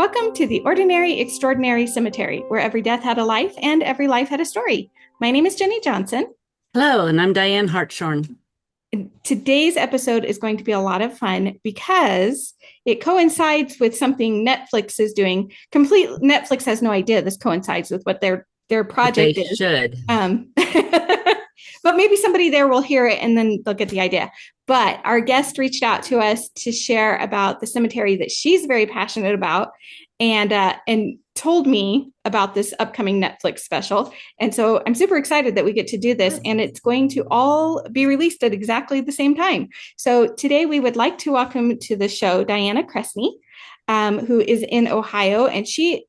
Welcome to the Ordinary Extraordinary Cemetery, where every death had a life and every life had a story. My name is Jenny Johnson. Hello, and I'm Diane Hartshorn. Today's episode is going to be a lot of fun because it coincides with something Netflix is doing. Netflix has no idea this coincides with what their But they project is. should. But maybe somebody there will hear it and then they'll get the idea. But our guest reached out to us to share about the cemetery that she's very passionate about, and told me about this upcoming Netflix special. And so I'm super excited that we get to do this, and it's going to all be released at exactly the same time. So today we would like to welcome to the show Diana Kresnye, who is in Ohio, and she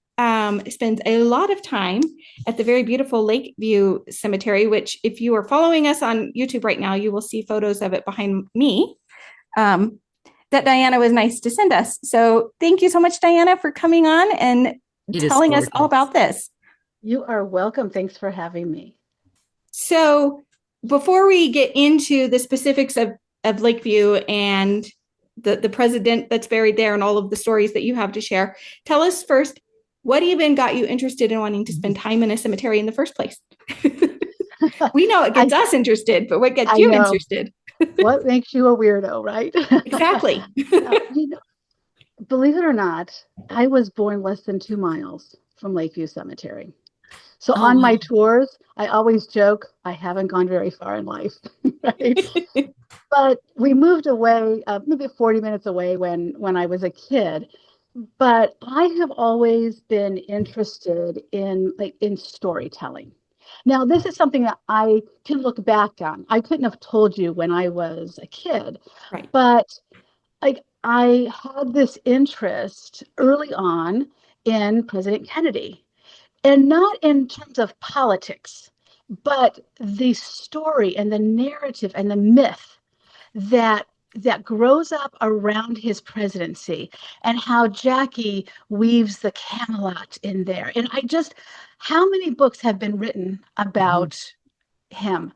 spends a lot of time at the very beautiful Lakeview Cemetery, which if you are following us on YouTube right now, you will see photos of it behind me. That Diana was nice to send us. So thank you so much, Diana, for coming on and telling us all about this. You are welcome. Thanks for having me. So before we get into the specifics of Lakeview and the president that's buried there and all of the stories that you have to share, tell us first, what even got you interested in wanting to spend time in a cemetery in the first place? We know it gets us interested, but what gets you interested? What makes you a weirdo, right? Exactly. Believe it or not, I was born less than 2 miles from Lakeview Cemetery. So on my tours, I always joke, I haven't gone very far in life, right? But we moved away, maybe 40 minutes away when I was a kid. But I have always been interested in storytelling. Now, this is something that I can look back on. I couldn't have told you when I was a kid, right. But I had this interest early on in President Kennedy, and not in terms of politics, but the story and the narrative and the myth that grows up around his presidency, and how Jackie weaves the Camelot in there. And how many books have been written about him?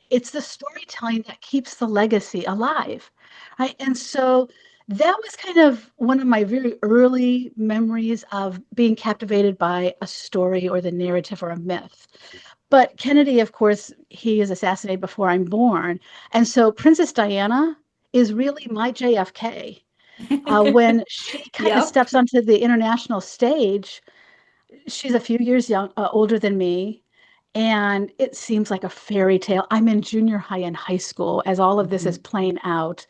It's the storytelling that keeps the legacy alive, right? And so that was kind of one of my very early memories of being captivated by a story or the narrative or a myth. But Kennedy, of course, he is assassinated before I'm born. And so Princess Diana is really my JFK. When she kind of steps onto the international stage, she's a few years older than me. And it seems like a fairy tale. I'm in junior high and high school as all of this is playing out.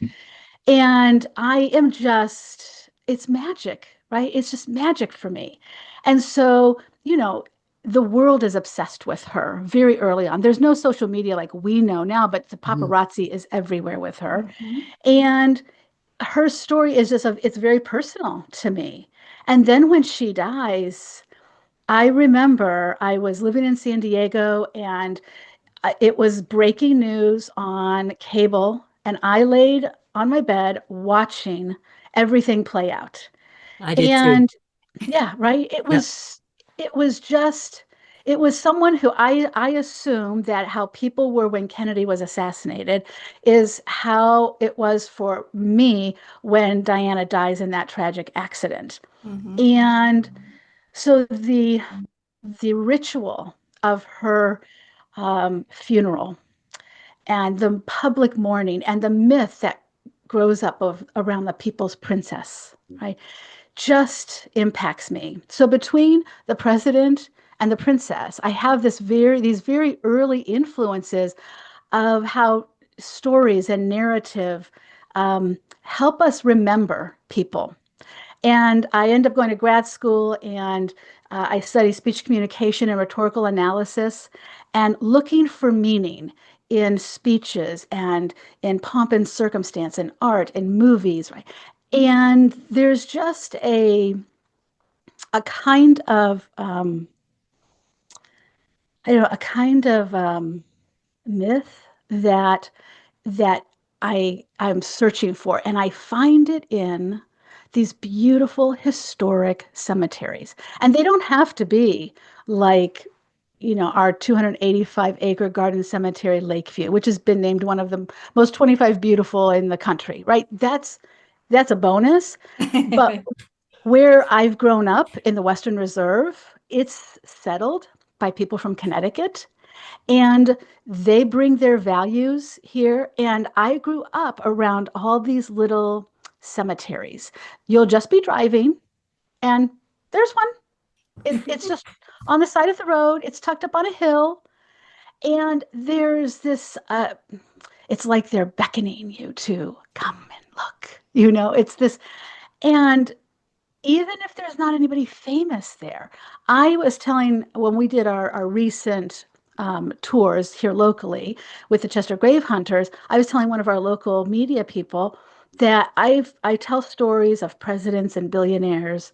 And I am it's magic, right? It's just magic for me. And so, the world is obsessed with her very early on. There's no social media like we know now, but the paparazzi is everywhere with her. And her story is it's very personal to me. And then when she dies, I remember I was living in San Diego, and it was breaking news on cable, and I laid on my bed watching everything play out. I did too. Yeah, right. It was someone who I assume that how people were when Kennedy was assassinated is how it was for me when Diana dies in that tragic accident. And so the ritual of her funeral and the public mourning and the myth that grows up around the people's princess, right, just impacts me. So between the president and the princess, I have these very early influences of how stories and narrative help us remember people. And I end up going to grad school, and I study speech communication and rhetorical analysis, and looking for meaning in speeches and in pomp and circumstance and art and movies, right? And there's just a kind of myth that I'm searching for, and I find it in these beautiful historic cemeteries. And they don't have to be like, our 285-acre garden cemetery, Lakeview, which has been named one of the most 25 beautiful in the country, right? That's a bonus. But Where I've grown up in the Western Reserve, it's settled by people from Connecticut, and they bring their values here. And I grew up around all these little cemeteries. You'll just be driving, and there's one. It's just on the side of the road. It's tucked up on a hill, and there's this. It's like they're beckoning you to come and look. It's this, and even if there's not anybody famous there. I was telling when we did our recent tours here locally with the Chester Grave Hunters, I was telling one of our local media people that I tell stories of presidents and billionaires,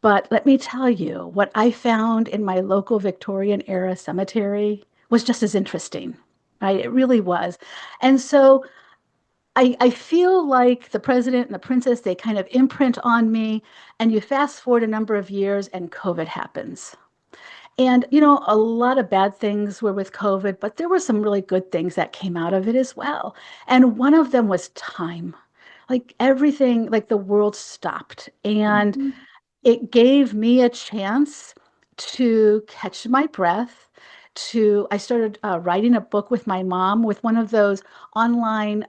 but let me tell you, what I found in my local Victorian era cemetery was just as interesting. Right? It really was. And so I feel like the president and the princess, they kind of imprint on me. And you fast forward a number of years and COVID happens. And, a lot of bad things were with COVID, but there were some really good things that came out of it as well. And one of them was time. Like everything, like the world stopped. And Mhm. it gave me a chance to catch my breath. I started writing a book with my mom with one of those online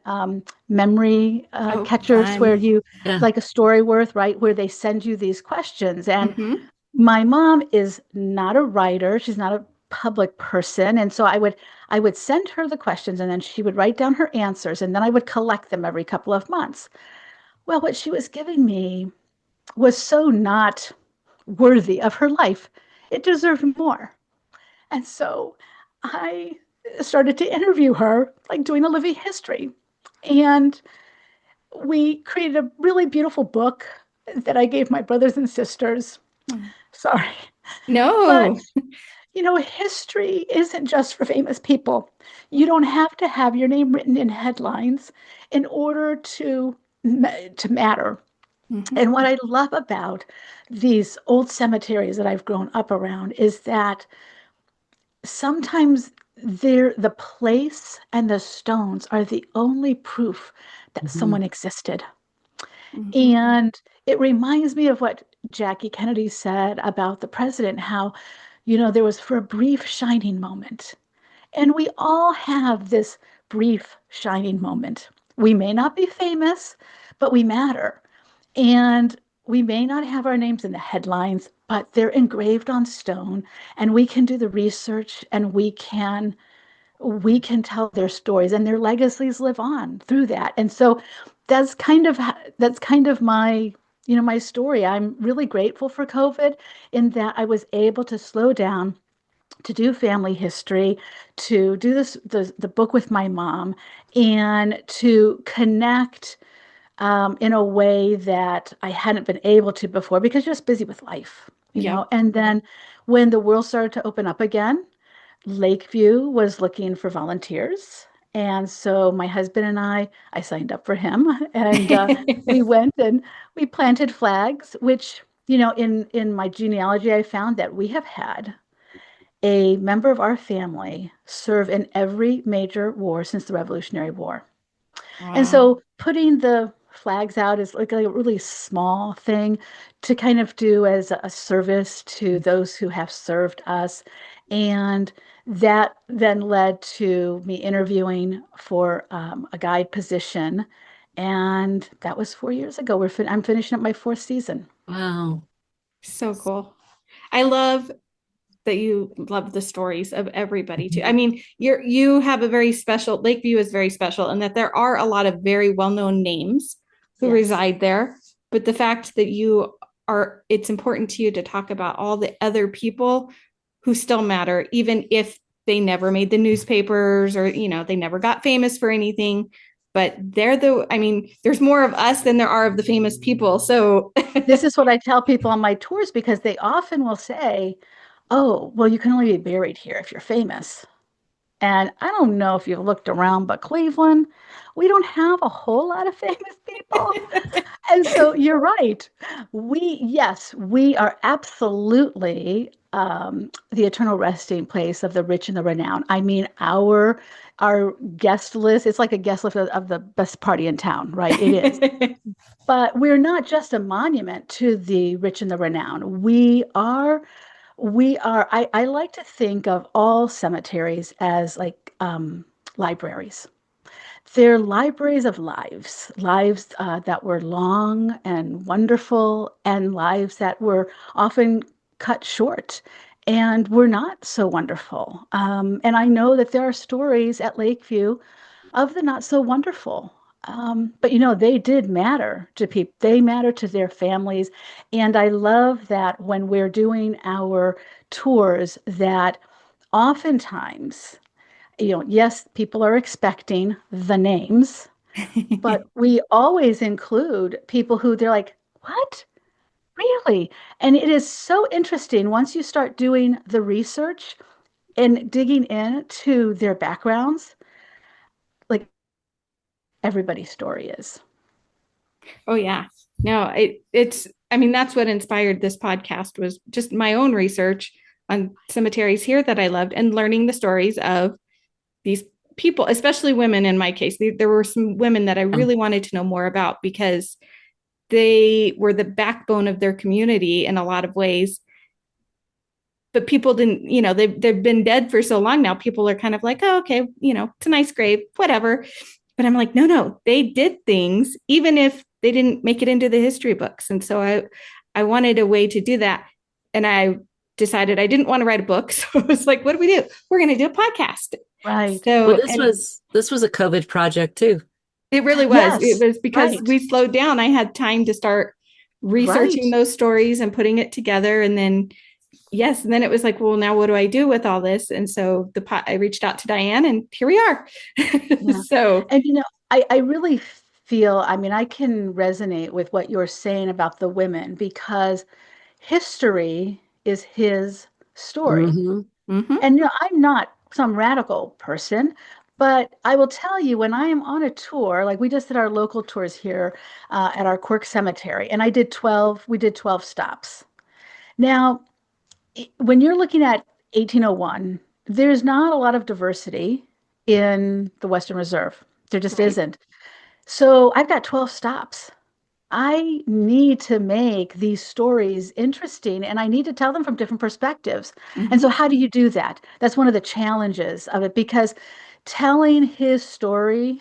memory Oh, catchers where fun. you, Yeah. like a story worth, right, where they send you these questions. And Hmm. my mom is not a writer. She's not a public person. And so I would send her the questions and then she would write down her answers and then I would collect them every couple of months. Well, what she was giving me was so not worthy of her life. It deserved more. And so I started to interview her, like doing a living history. And we created a really beautiful book that I gave my brothers and sisters. Sorry. But, No. history isn't just for famous people. You don't have to have your name written in headlines in order to matter. Hmm. And what I love about these old cemeteries that I've grown up around is that sometimes the place and the stones are the only proof that Mhm. someone existed. Hmm. And it reminds me of what Jackie Kennedy said about the president, how, there was for a brief shining moment. And we all have this brief shining moment. We may not be famous, but we matter. And we may not have our names in the headlines, but they're engraved on stone, and we can do the research and we can tell their stories and their legacies live on through that. And so that's kind of my story. I'm really grateful for COVID in that I was able to slow down to do family history, to do the book with my mom, and to connect in a way that I hadn't been able to before because just busy with life. Yeah. And then when the world started to open up again, Lakeview was looking for volunteers. And so my husband and I signed up for him, and we went and we planted flags, which, in my genealogy, I found that we have had a member of our family serve in every major war since the Revolutionary War. And Wow. so putting the flags out is like a really small thing to kind of do as a service to those who have served us. And that then led to me interviewing for a guide position. And that was 4 years ago. I'm finishing up my fourth season. Wow. So cool. I love that you love the stories of everybody too. I Mhm. mean, you have a very special Lakeview is very special and that there are a lot of very well-known names who Yes. reside there, but the fact that it's important to you to talk about all the other people who still matter even if they never made the newspapers or they never got famous for anything, but I mean, there's more of us than there are of the famous people. So This is what I tell people on my tours because they often will say, "Oh, well, you can only be buried here if you're famous." And I don't know if you've looked around, but Cleveland, we don't have a whole lot of famous people. And so you're right. Yes, we are absolutely the eternal resting place of the rich and the renowned. I mean, our guest list, it's like a guest list of the best party in town, right? It is. But we're not just a monument to the rich and the renowned. I like to think of all cemeteries as like libraries. They're libraries of lives that were long and wonderful, and lives that were often cut short and were not so wonderful. And I know that there are stories at Lakeview of the not so wonderful. But they did matter to people. They matter to their families. And I love that when we're doing our tours, that oftentimes, yes, people are expecting the names, but we always include people who they're like, what? Really? And it is so interesting once you start doing the research and digging into their backgrounds, like everybody's story is. Oh yeah. No, I mean, that's what inspired this podcast was just my own research on cemeteries here that I loved and learning the stories of these people, especially women in my case. There were some women that I really wanted to know more about because they were the backbone of their community in a lot of ways. But people didn't, they've been dead for so long now. People are kind of like, oh, okay, it's a nice grave, whatever. But I'm like, no, they did things, even if they didn't make it into the history books. And so I wanted a way to do that. And I decided I didn't want to write a book. So I was like, what do? We're going to do a podcast. Right. Well, So this was a COVID project too. it really was. Yes, It was because right. we slowed down. I had time to start researching Right. those stories and putting it together. And then, yes. And then it was like, well, now what do I do with all this? And so I reached out to Diane and here we are. Yeah. So, And I really feel, I mean, I can resonate with what you're saying about the women because history is his story. Hmm. mhm. And I'm not some radical person, but I will tell you when I am on a tour, like we just did our local tours here at our Quirk Cemetery, and we did 12 stops. Now, when you're looking at 1801, there's not a lot of diversity in the Western Reserve. There just Right. isn't. So I've got 12 stops. I need to make these stories interesting and I need to tell them from different perspectives. And so, Mhm. how do you do that? That's one of the challenges of it because telling his story,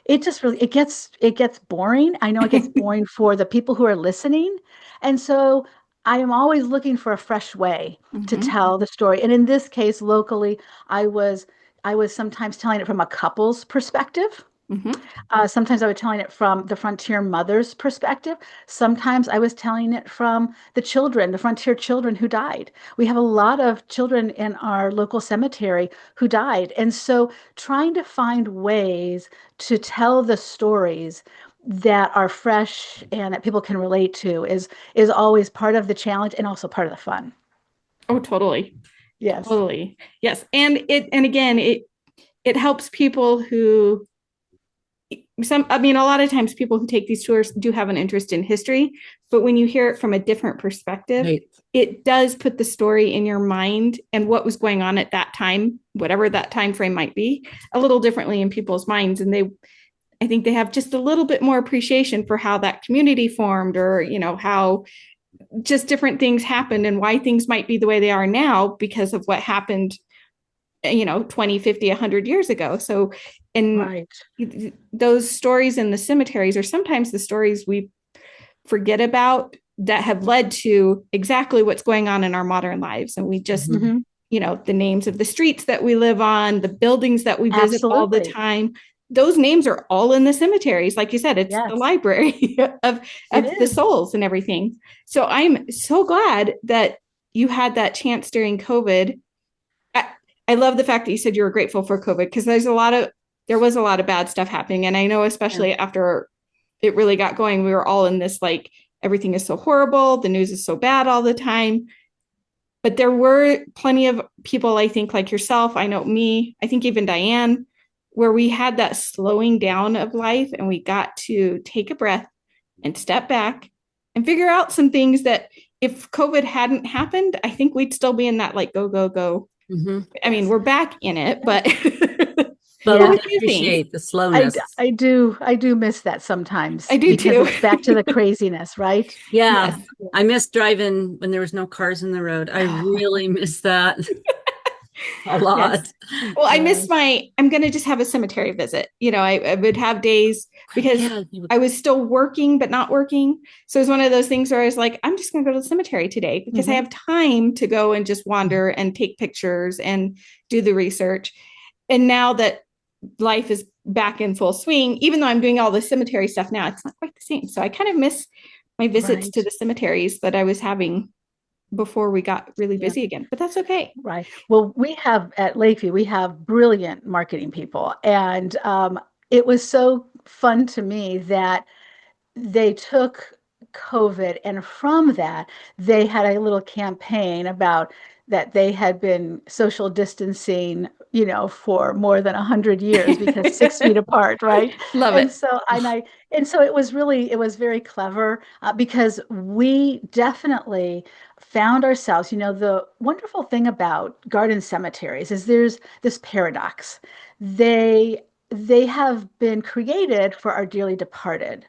it just really it gets boring. I know it gets boring for the people who are listening. And so I am always looking for a fresh way to Mhm. tell the story. And in this case, locally, I was I was sometimes telling it from a couple's perspective. Mhm. Sometimes I was telling it from the frontier mother's perspective. Sometimes I was telling it from the frontier children who died. We have a lot of children in our local cemetery who died. And so trying to find ways to tell the stories that are fresh and that people can relate to is always part of the challenge and also part of the fun. Oh, totally. Yes. Totally. Yes. And again, it helps people who I mean, a lot of times people who take these tours do have an interest in history, but when you hear it from a different perspective, Right. it does put the story in your mind and what was going on at that time, whatever that time frame might be, a little differently in people's minds. And I think they have just a little bit more appreciation for how that community formed or, how just different things happened and why things might be the way they are now because of what happened 20, 50, 100 years ago. So and Right. those stories in the cemeteries are sometimes the stories we forget about that have led to exactly what's going on in our modern lives. And we just, Hmm. Hmm. the names of the streets that we live on, the buildings that we visit all the Absolutely. time, those names are all in the cemeteries. Like you said, it's the Yes, library of it the is. souls and everything. So I'm so glad that you had that chance during COVID. I, I love the fact that you said you were grateful for COVID because there was a lot of bad stuff happening. And I know, Yeah. especially after it really got going, we were all in this like, everything is so horrible. The news is so bad all the time. But there were plenty of people, I think, like yourself, I know me, I think even Diane, where we had that slowing down of life and we got to take a breath and step back and figure out some things that if COVID hadn't happened, I think we'd still be in that like go, go, go. Hmm. I mean, we're back in it, but But but we Yeah, with can new things. appreciate the slowness. I do miss that I sometimes do because too. it's back to the craziness, right? Yeah, Yes. I miss driving when there was no cars in the road. I really miss that a Yes. lot. Well, I Yeah. miss I'm going to just have a cemetery visit. I would have days because Yeah, I was still working, but not working. So it was one of those things where I was like, I'm just going to go to the cemetery today because I Hmm. have time to go and just wander and take pictures and do the research. And now that life is back in full swing, even though I'm doing all the cemetery stuff now, it's not quite the same. So I kind of miss my visits Right. to the cemeteries that I was having before we got really Yeah. busy again. But that's okay. Right. Well, we have at Lakeview, we have brilliant marketing people. And it was so fun to me that they took COVID, and from that, they had a little campaign about that they had been social distancing, for more than 100 years because 6 feet apart, right? Love And it. so, and so it was very clever because we definitely found ourselves, the wonderful thing about garden cemeteries is there's this paradox. They have been created for our dearly departed,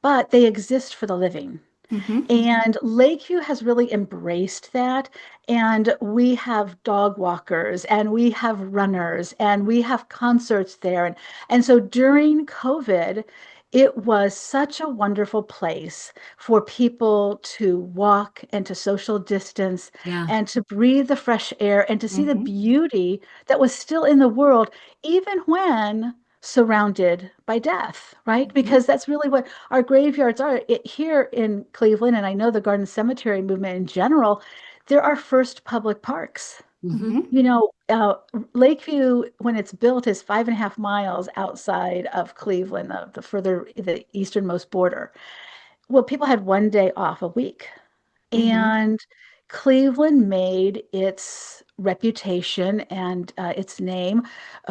but they exist for the living. Mm-hmm. And Lakeview has really embraced that. And we have dog walkers and we have runners and we have concerts there. And so during COVID, it was such a wonderful place for people to walk and to social distance yeah. and to breathe the fresh air and to see the Mm-hmm. beauty that was still in the world, even when surrounded by death, right? Mm-hmm. Because that's really what our graveyards are. Here in Cleveland, and I know the garden cemetery movement in general, there are first public parks. Hmm. Mm-hmm. You know, Lakeview, when it's built, is 5.5 miles outside of Cleveland, the easternmost border. Well, people had one day off a week. Mm-hmm. And Cleveland made its reputation and its name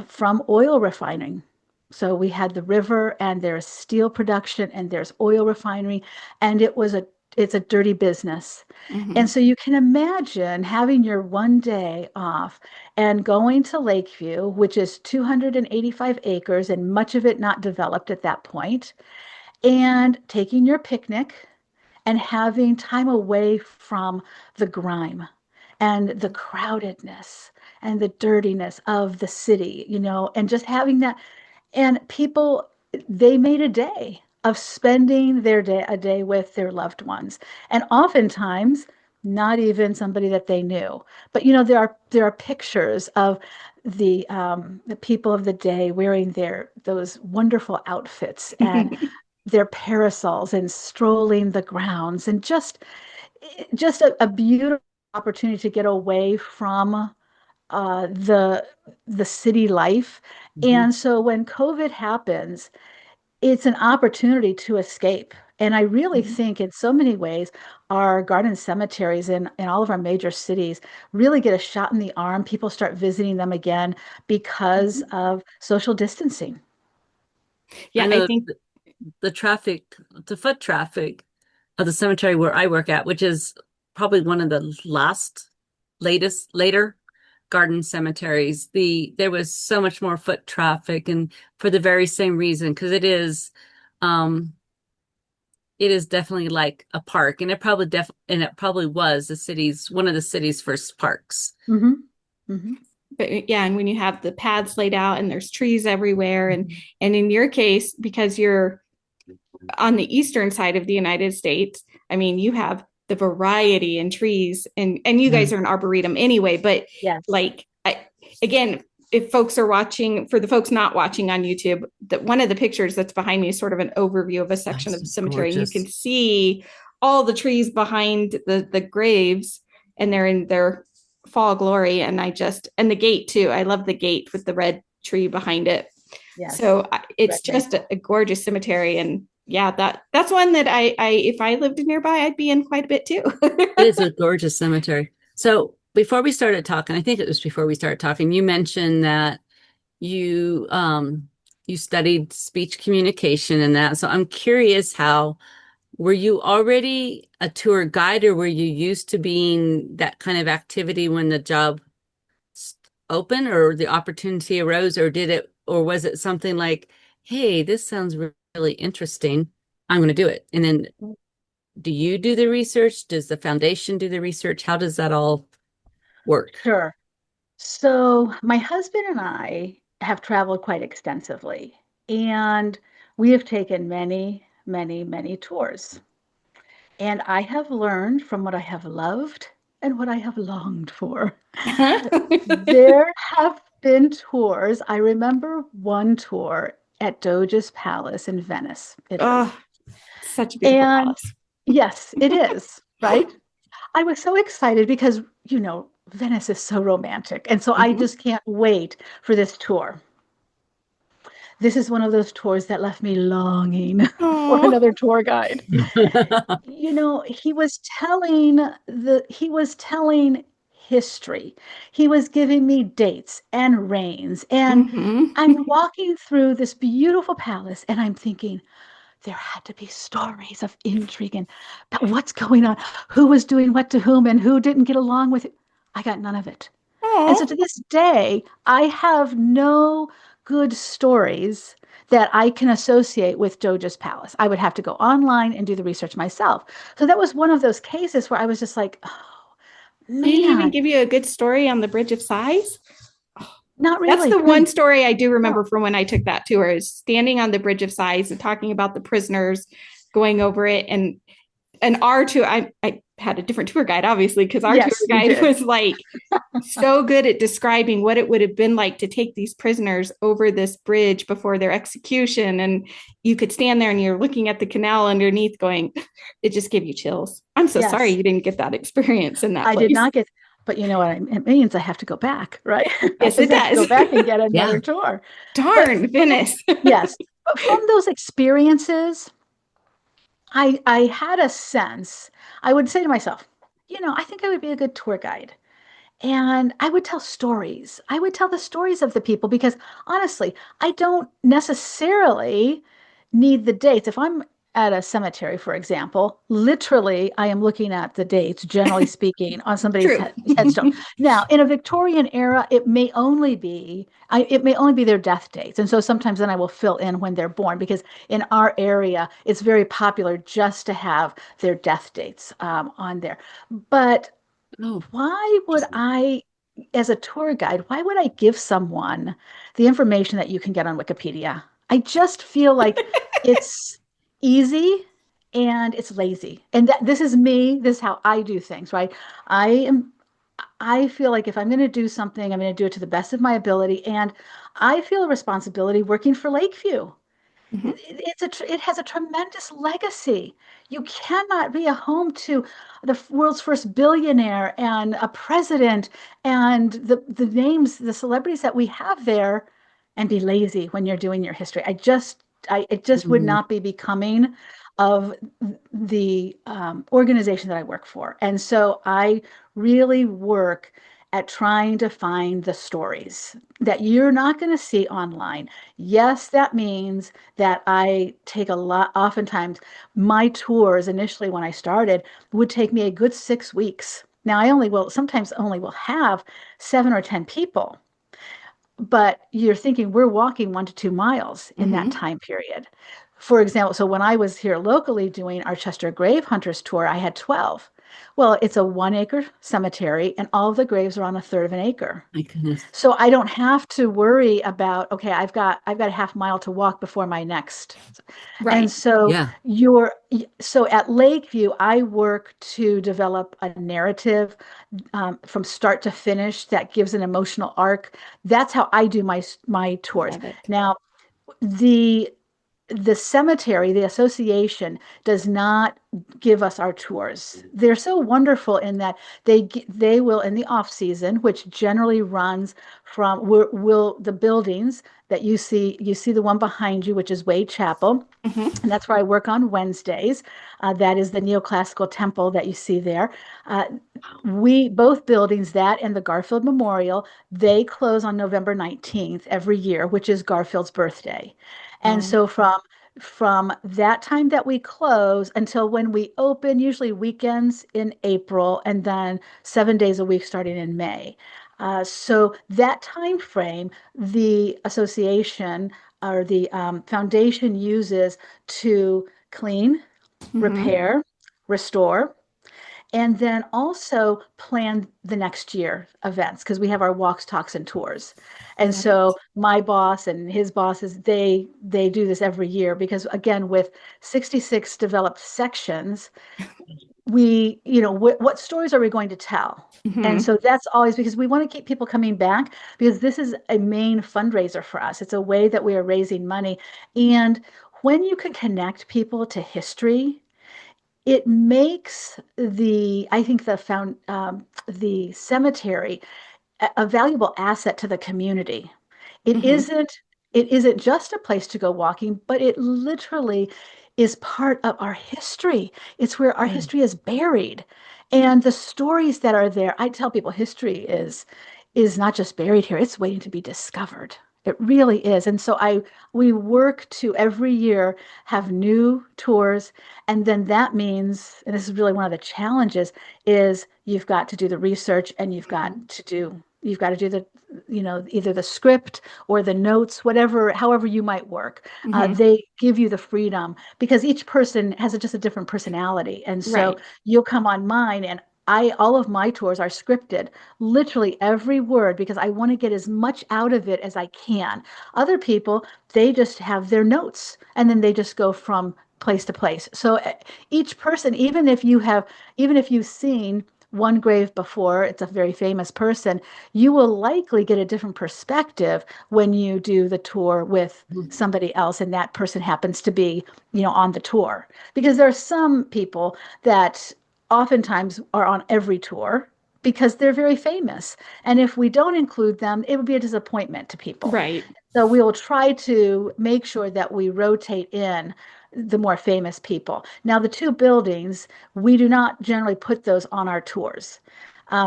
from oil refining. So we had the river, and there's steel production, and there's oil refinery, and it's a dirty business. And Mm-hmm. so you can imagine having your one day off and going to Lakeview, which is 285 acres and much of it not developed at that point, and taking your picnic and having time away from the grime and the crowdedness and the dirtiness of the city, and just having that. And people, they made a day of spending a day with their loved ones. And oftentimes, not even somebody that they knew. But there are pictures of the people of the day wearing those wonderful outfits and their parasols and strolling the grounds, and just a beautiful opportunity to get away from the city life. Hmm. And so when COVID happens, it's an opportunity to escape. And I really think in so many ways, our garden cemeteries in all of our major cities really get a shot in the arm. People start visiting them again because Mm-hmm. of social distancing. I Yeah, I know think. the traffic, the foot traffic of the cemetery where I work at, which is probably one of the later garden cemeteries. There was so much more foot traffic, and for the very same reason, because um, it is definitely like a park, and it probably was one of the city's first parks. Hmm. Hmm. But yeah, and when you have the paths laid out and there's trees everywhere, and in your case, because you're on the eastern side of the United States, I mean, you have the variety in trees, and you Yeah. guys are an arboretum anyway. But Yes. like again, if folks are watching, for the folks not watching on YouTube, that one of the pictures that's behind me is sort of an overview of a Oh, section it's of the just cemetery, and you can gorgeous. see all the trees behind the graves, and they're in their fall glory. And and the gate too. I love the gate with the red tree behind it. Yes. So it's Red just maple. a gorgeous cemetery, and yeah, that's one that I if I lived nearby, I'd be in quite a bit too. It is a gorgeous cemetery. So before we started talking, I think it was before we started talking, you mentioned that you you studied speech communication and that. So I'm curious, how were you already a tour guide, or were you used to being that kind of activity when the job opened or the opportunity arose, or did it, or was it something like, hey, this sounds really interesting, I'm going to do it? And then do you do the research? Does the foundation do the research? How does that all work? Sure. So my husband and I have traveled quite extensively, and we have taken many, many, many tours. And I have learned from what I have loved and what I have longed for. There have been tours. I remember one tour at Doge's Palace in Venice, Italy. Oh, such a beautiful And palace. yes, it is, right? I was so excited because, Venice is so romantic. And so I Mhm. just can't wait for this tour. This is one of those tours that left me longing for Oh. another tour guide. He was telling history. He was giving me dates and reigns. And Mhm. I'm walking through this beautiful palace and I'm thinking, there had to be stories of intrigue and about what's going on, who was doing what to whom and who didn't get along with it. I got none of it. And so Oh. to this day, I have no good stories that I can associate with Doja's Palace. I would have to go online and do the research myself. So that was one of those cases where I was just like, oh, He didn't even man, give you a good story on the Bridge of Sighs. not That's really. the No, one story I do no. remember from when I took that tour, is standing on the Bridge of Sighs and talking about the prisoners, going over it. And our tour, I had a different tour guide, obviously, because our tour Yes, you guide did. was like so good at describing what it would have been like to take these prisoners over this bridge before their execution. And you could stand there and you're looking at the canal underneath going, it just gave you chills. I'm so sorry Yes, you didn't get that experience in that I did place. not get, but you know what it means? I have to go back, right? I Yes, it just have to does. go back and get another Yeah. tour. But Darn, from, Venice. yes, but from those experiences, I had a sense, I would say to myself, I think I would be a good tour guide. And I would tell stories. I would tell the stories of the people because honestly, I don't necessarily need the dates. If I'm at a cemetery, for example, literally I am looking at the dates, generally speaking, on somebody's True. headstone. Now, in a Victorian era, it may only be their death dates. And so sometimes then I will fill in when they're born because in our area, it's very popular just to have their death dates on there. But Oh, why would I, as a tour guide, why would I give someone the information that you can get on Wikipedia? I just feel like it's easy and it's lazy. And that this is me, this is how I do things, right? I am I feel like if I'm going to do something, I'm going to do it to the best of my ability. And I feel a responsibility working for Lakeview. Mhm. It has a tremendous legacy. You cannot be a home to the world's first billionaire and a president and the names, the celebrities that we have there, and be lazy when you're doing your history. It just would mm, not be becoming of the organization that I work for. And so I really work at trying to find the stories that you're not going to see online. Yes, that means that I take a lot, oftentimes, my tours initially when I started would take me a good 6 weeks. Now, sometimes only will have 7 or 10 people, but you're thinking we're walking 1 to 2 miles in that Mhm. time period. For example, so when I was here locally doing our Chester Grave Hunters tour, I had 12. Well, it's a 1 acre cemetery, and all of the graves are on a third of an acre. my goodness. So I don't have to worry about, okay, I've got a half mile to walk before my next. And Right. Yeah. so at Lakeview, I work to develop a narrative from start to finish that gives an emotional arc. That's how I do my tours. Love it. Now, the the cemetery, the association, does not give us our tours. They're so wonderful in that they will in the off season, which generally runs from will the buildings that you see the one behind you, which is Wade Chapel. Hmm. And that's where I work on Wednesdays. That is the neoclassical temple that you see there. Uh, we both buildings, that and the Garfield Memorial, they close on November 19th every year, which is Garfield's birthday. And Oh. so from that time that we close until when we open, usually weekends in April, and then 7 days a week starting in May. So that time frame, the association or the foundation uses to clean, Hmm. repair, restore, and then also plan the next year events because we have our walks, talks, and tours. And Right. so my boss and his bosses, they do this every year because again, with 66 developed sections, we, what stories are we going to tell? And Hmm. so that's always because we want to keep people coming back because this is a main fundraiser for us. It's a way that we are raising money. And when you can connect people to history, it makes I think the cemetery a valuable asset to the community. It Hmm. isn't it isn't just a place to go walking, but it literally is part of our history. It's where our history is buried. And the stories that are there, I tell people history is not just buried here, it's waiting to be discovered. It really is. And so I we work to every year have new tours. And then that means, and this is really one of the challenges, is you've got to do the research and you've got to do the either the script or the notes, whatever, however you might work. Hmm. They give you the freedom because each person has just a different personality. And so Right. you'll come on mine and all of my tours are scripted, literally every word, because I want to get as much out of it as I can. Other people, they just have their notes and then they just go from place to place. So each person, even if you've seen one grave before, it's a very famous person, you will likely get a different perspective when you do the tour with somebody else and that person happens to be, on the tour. Because there are some people that oftentimes are on every tour because they're very famous. And if we don't include them, it would be a disappointment to people. Right. So we will try to make sure that we rotate in the more famous people. Now, the two buildings, we do not generally put those on our tours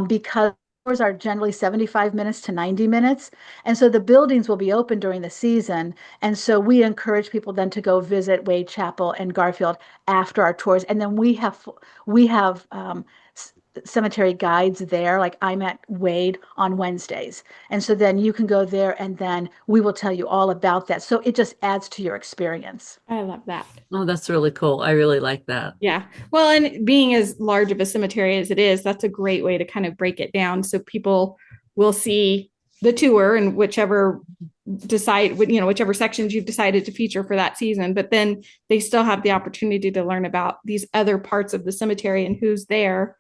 because tours are generally 75 minutes to 90 minutes. And so the buildings will be open during the season. And so we encourage people then to go visit Wade Chapel and Garfield after our tours. And then we have cemetery guides there. Like I'm at Wade on Wednesdays. And so then you can go there and then we will tell you all about that. So it just adds to your experience. I love that. Oh, that's really cool. I really like that. Yeah. Well, and being as large of a cemetery as it is, that's a great way to kind of break it down so people will see the tour and whichever sections you've decided to feature for that season, but then they still have the opportunity to learn about these other parts of the cemetery and who's there,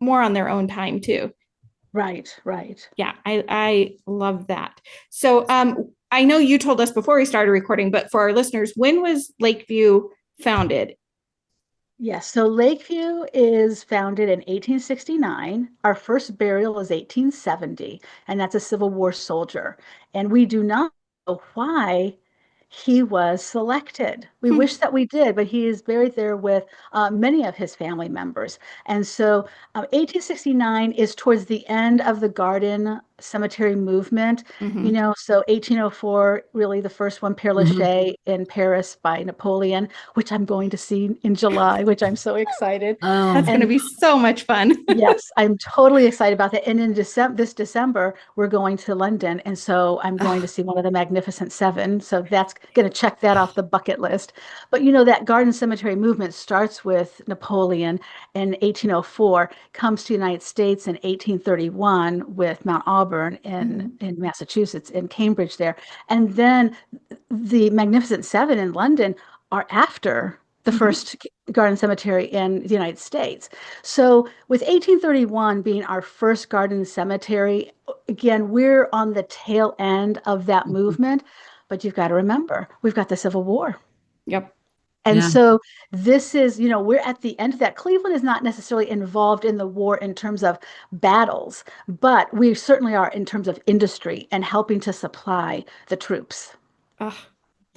more on their own time too. Right, right. Yeah, I love that. So I know you told us before we started recording, but for our listeners, when was Lakeview founded? Yes, so Lakeview is founded in 1869. Our first burial is 1870, and that's a Civil War soldier. And we do not know why he was selected. We Hmm. wish that we did, but he is buried there with many of his family members. And so 1869 is towards the end of the garden cemetery movement. Hmm. So 1804, really the first one, Père Mhm. Lachaise in Paris by Napoleon, which I'm going to see in July, which I'm so excited. That's Oh, going to And be so much fun. yes, I'm totally excited about that. And in this December, we're going to London. And so I'm going to see one of the Magnificent Seven. So that's going to check that off the bucket list. But that garden cemetery movement starts with Napoleon in 1804, comes to the United States in 1831 with Mount Auburn Mhm. in Massachusetts, in Cambridge there. And then the Magnificent Seven in London are after the Mhm. first garden cemetery in the United States. So, with 1831 being our first garden cemetery, again, we're on the tail end of that movement. But you've got to remember, we've got the Civil War. Yep. And Yeah. so this is, we're at the end of that. Cleveland is not necessarily involved in the war in terms of battles, but we certainly are in terms of industry and helping to supply the troops. Oh,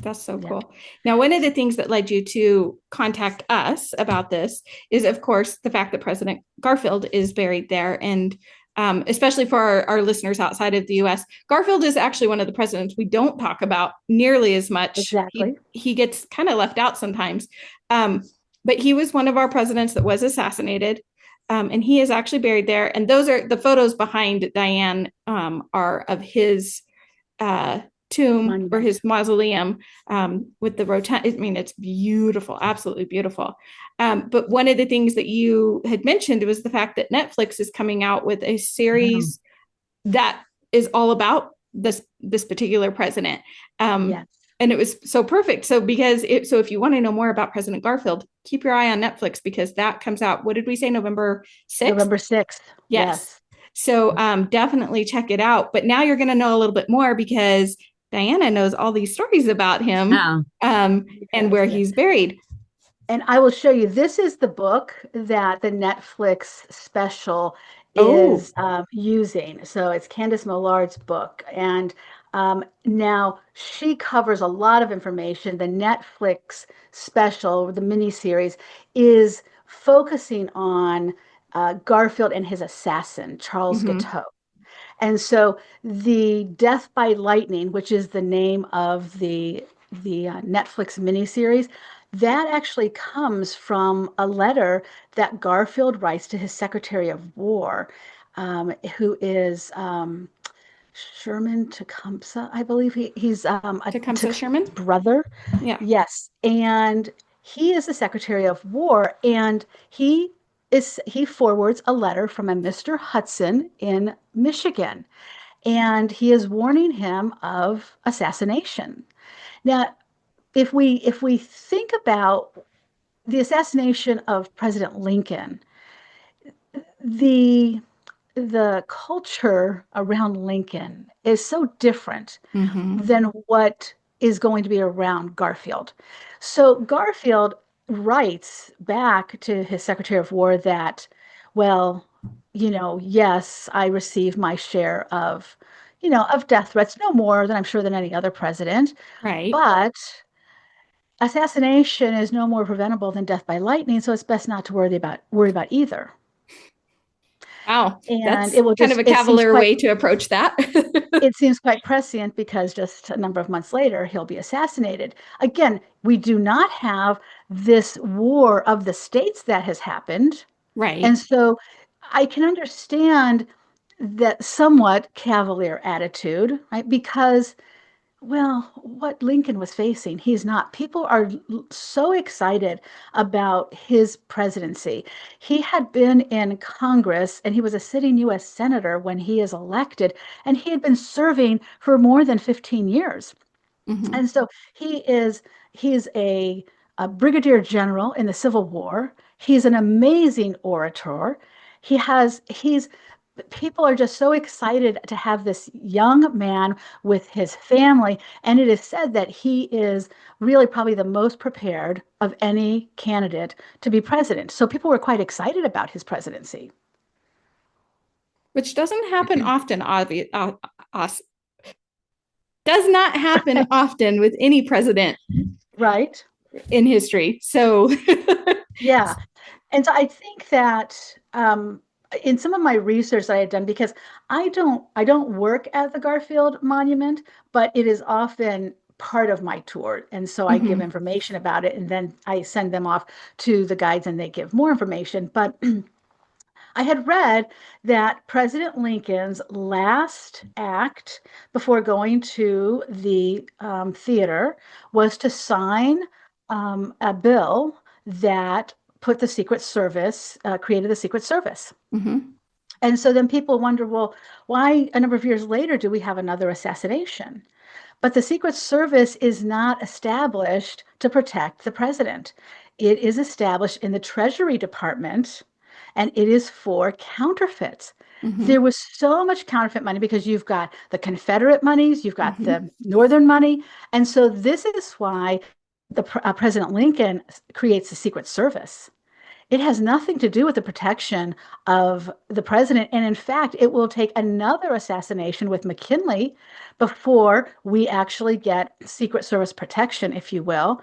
that's so Yeah, cool. Now, one of the things that led you to contact us about this is, of course, the fact that President Garfield is buried there. And especially for our listeners outside of the US, Garfield is actually one of the presidents we don't talk about nearly as much. exactly. He gets kind of left out sometimes. Um, but he was one of our presidents that was assassinated. And he is actually buried there. And those are the photos behind Dianne, are of his uh, tomb or Monument. his mausoleum, with the rotund. I mean, it's beautiful, absolutely beautiful. But one of the things that you had mentioned was the fact that Netflix is coming out with a Yeah. series that is all about this particular president. Um, Yes. and it was so perfect. So if you want to know more about President Garfield, keep your eye on Netflix because that comes out. What did we say? November 6th? November 6th. Yes. Yes. So definitely check it out. But now you're going to know a little bit more because Diana knows all these stories about him, Yeah. and Yes, where yes. he's buried. And I will show you, this is the book that the Netflix special Oh, is using. So it's Candace Millard's book. And now she covers a lot of information. The Netflix special, the miniseries, is focusing on Garfield and his assassin, Charles mm-hmm, Guiteau. And so the Death by Lightning, which is the name of the Netflix miniseries, that actually comes from a letter that Garfield writes to his Secretary of War, who is Sherman Tecumseh, I believe he's a Tecumseh Tecumseh's Sherman. brother. Yeah. Yes, and he is the Secretary of War, and he forwards a letter from a Mr. Hudson in Michigan, and he is warning him of assassination. Now, if we think about the assassination of President Lincoln, the the culture around Lincoln is so different Mm-hmm. than what is going to be around Garfield. So Garfield writes back to his Secretary of War that, well, yes, I received my share of death threats, no more than I'm sure than any other president, Right. but assassination is no more preventable than death by lightning, so it's best not to worry about either. Wow. And That's kind of a cavalier way to approach that. it seems quite prescient because just a number of months later he'll be assassinated. Again, we do not have this war of the states that has happened. And Right. so I can understand that somewhat cavalier attitude, right? Because, well, what Lincoln was facing, he's not. People are so excited about his presidency. He had been in Congress and he was a sitting U.S. Senator when he is elected, and he had been serving for more than 15 years. Mm-hmm. And so he's a brigadier general in the Civil War. He's an amazing orator. He's people are just so excited to have this young man with his family. And it is said that he is really probably the most prepared of any candidate to be president. So people were quite excited about his presidency. Which doesn't happen often, does not happen often with any president Right? in history. So, Yeah. And so I think that in some of my research that I had done, because I don't work at the Garfield Monument, but it is often part of my tour. And so I give mhm, information about it and then I send them off to the guides and they give more information. But I had read that President Lincoln's last act before going to the theater was to sign a bill that put the Secret Service, created the Secret Service. mhm. And so then people wonder, well, why a number of years later do we have another assassination? But the Secret Service is not established to protect the president. It is established in the Treasury Department and it is for counterfeits. Mm-hmm. There was so much counterfeit money because you've got the Confederate monies, you've got Mm-hmm. the Northern money. And so this is why President Lincoln creates the Secret Service. It has nothing to do with the protection of the president. And in fact, it will take another assassination with McKinley before we actually get Secret Service protection, if you will.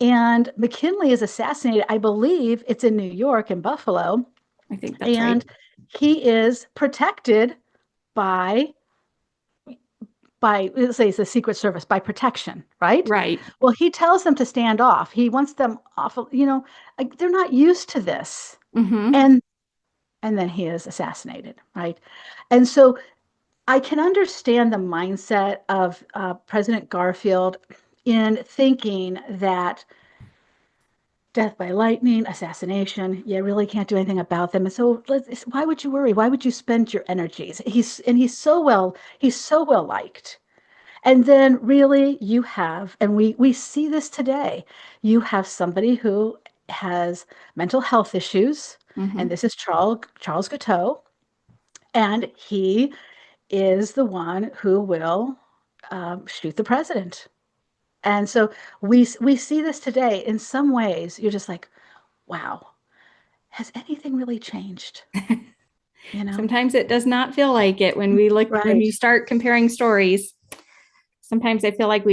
And McKinley is assassinated. I believe it's in New York and Buffalo. I think that's right. And he is protected by let's say it's the Secret Service by protection, right? Right. Well, he tells them to stand off. He wants them off, like they're not used to this. Mm-hmm. And then he is assassinated, right? And so I can understand the mindset of President Garfield in thinking that death by lightning, assassination, you really can't do anything about them. And so why would you worry? Why would you spend your energies? He's so well liked. And then really you have, and we see this today, you have somebody who has mental health issues, and Mm-hmm. this is Charles Guiteau, and he is the one who will shoot the president. And so we see this today. In some ways, you're just like, wow, has anything really changed? You know? Sometimes it does not feel like it when we look when Right. you start comparing stories. Sometimes I feel like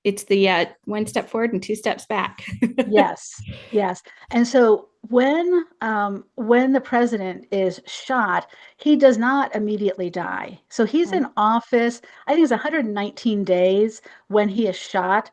it's the one step forward and two steps back. Yes, yes. And so when the president is shot, he does not immediately die. So he's Right. in office, I think it's 119 days when he is shot.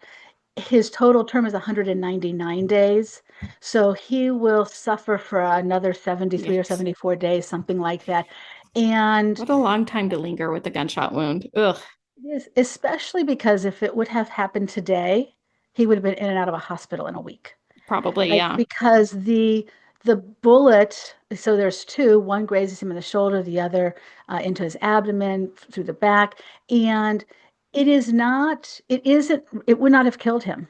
His total term is 199 days. So he will suffer for another 73 or Yikes. 74 days, something like that. And What a long time to linger with a gunshot wound. Ugh. it is, especially because if it would have happened today, he would have been in and out of a hospital in a week. Probably, Like yeah. because the bullet, so there's two, one grazes him in the shoulder, the other into his abdomen through the back, and it isn't, it would not have killed him.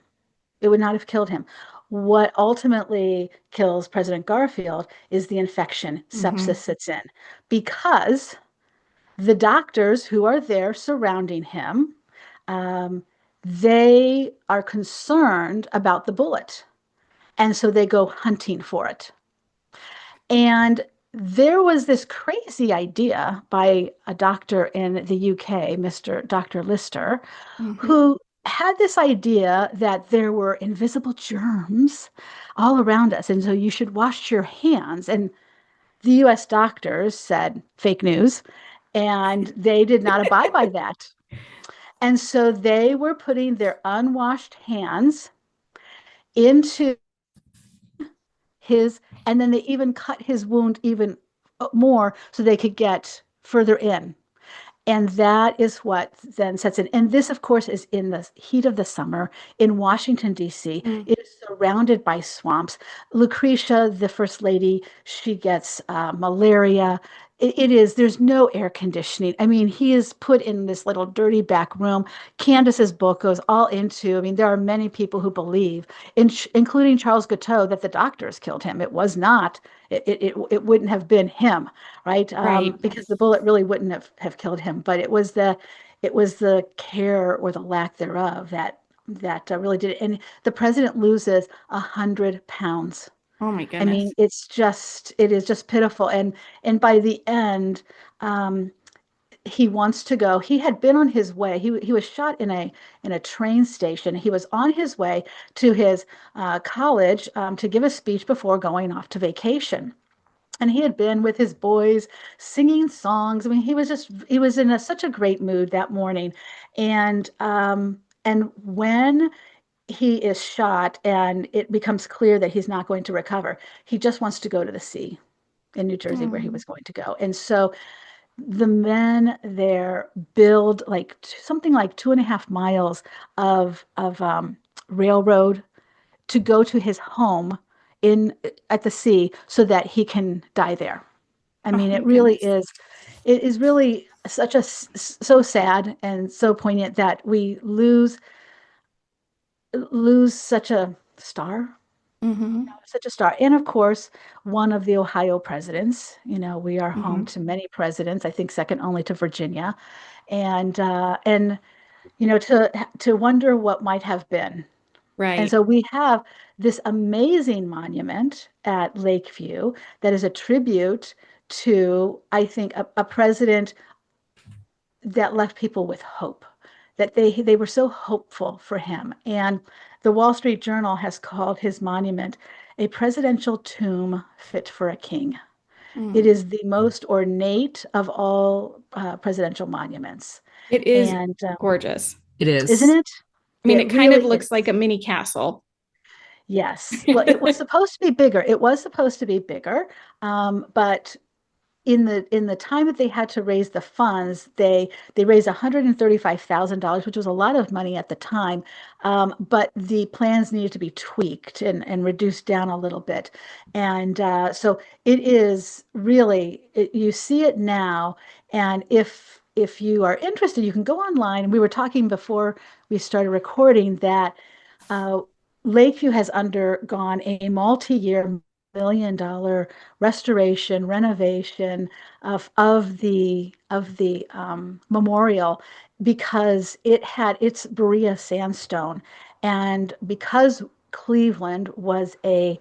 It would not have killed him. What ultimately kills President Garfield is the infection. Sepsis Mm-hmm. sits in because the doctors who are there surrounding him, um, they are concerned about the bullet. And so they go hunting for it. And there was this crazy idea by a doctor in the UK, Mr. Dr. Lister, Mm-hmm. who had this idea that there were invisible germs all around us. And so you should wash your hands. And the US doctors said fake news, and they did not abide by that. And so they were putting their unwashed hands into his, and then they even cut his wound even more so they could get further in. And that is what then sets in. And this, of course, is in the heat of the summer in Washington, D.C. Mm. It is surrounded by swamps. Lucretia, the first lady, she gets malaria. It is, there's no air conditioning. I mean, he is put in this little dirty back room. Candace's book goes all into, I mean, there are many people who believe, including Charles Guiteau, that the doctors killed him. It was not, it wouldn't have been him, right? Right. Because the bullet really wouldn't have killed him, but it was the care or the lack thereof that really did it. And the president loses 100 pounds. Oh my I mean, goodness. it is just pitiful. And by the end, um, he wants to go. He had been on his way. He was shot in a train station. He was on his way to his college to give a speech before going off to vacation. And he had been with his boys singing songs. I mean, he was in such a great mood that morning. And when he is shot and it becomes clear that he's not going to recover, he just wants to go to the sea in New Jersey where he Mm. was going to go. And so the men there build like something like 2.5 miles of railroad to go to his home in at the sea so that he can die there. I Oh mean, my goodness. it is really so sad and so poignant that we lose such a star. Hmm. Such a star. And of course, one of the Ohio presidents. We are home Hmm. to many presidents, I think second only to Virginia. And to wonder what might have been. And Right. so we have this amazing monument at Lakeview that is a tribute to, I think, a president that left people with hope, that they were so hopeful for him. And the Wall Street Journal has called his monument a presidential tomb fit for a king. It Mm. is the most ornate of all presidential monuments. It is And gorgeous. It isn't is. it? I mean, It it kind of really looks like is. a mini castle. Yes. Well, it was supposed to be bigger. It was supposed to be bigger, but in the time that they had to raise the funds, they raised $135,000, which was a lot of money at the time. But the plans needed to be tweaked and reduced down a little bit. And so it is really, you see it now. And if you are interested, you can go online. We were talking before we started recording that uh, Lakeview has undergone a multi-year $1 million restoration, renovation of the memorial because it's Berea sandstone, and because Cleveland was a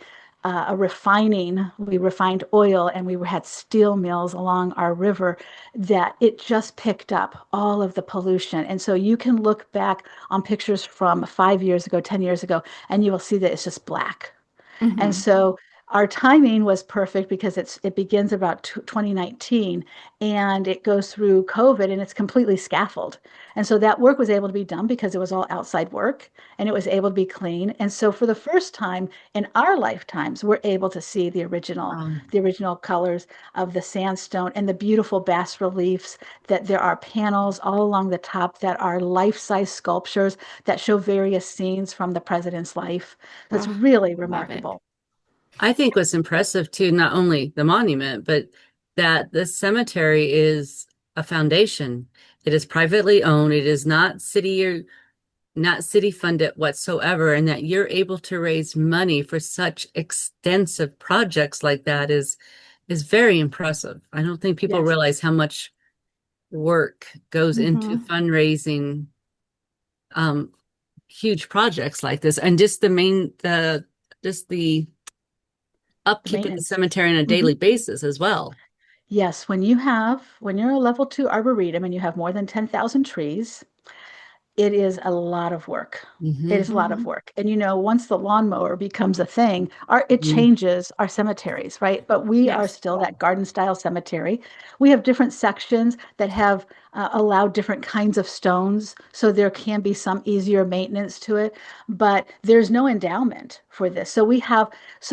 refining, we refined oil and we had steel mills along our river, that it just picked up all of the pollution. And so you can look back on pictures from 5 years ago, 10 years ago, and you will see that it's just black. And Hmm. so our timing was perfect because it begins about 2019 and it goes through COVID and it's completely scaffold. And so that work was able to be done because it was all outside work and it was able to be clean. And so for the first time in our lifetimes, we're able to see Um, the original colors of the sandstone and the beautiful bas reliefs, that there are panels all along the top that are life-size sculptures that show various scenes from the president's life. That's Oh, really love it. remarkable. I think what's impressive too, not only the monument, but that the cemetery is a foundation. It is privately owned. It is not city or not city funded whatsoever. And that you're able to raise money for such extensive projects like that is very impressive. I don't think people Yes. realize how much work goes into Hmm. fundraising um huge projects like this. And just the The upkeep of the maintenance. cemetery on a daily Mhm. basis as well. Yes, when you're a level two arboretum and you have more than 10,000 trees, it is a lot of work. It Hmm. is a lot of Hmm. work. And once the lawnmower becomes a thing, it Hmm. changes our cemeteries, right? But we are Yes. still that garden style cemetery. We have different sections that have allowed different kinds of stones. So there can be some easier maintenance to it, but there's no endowment for this. So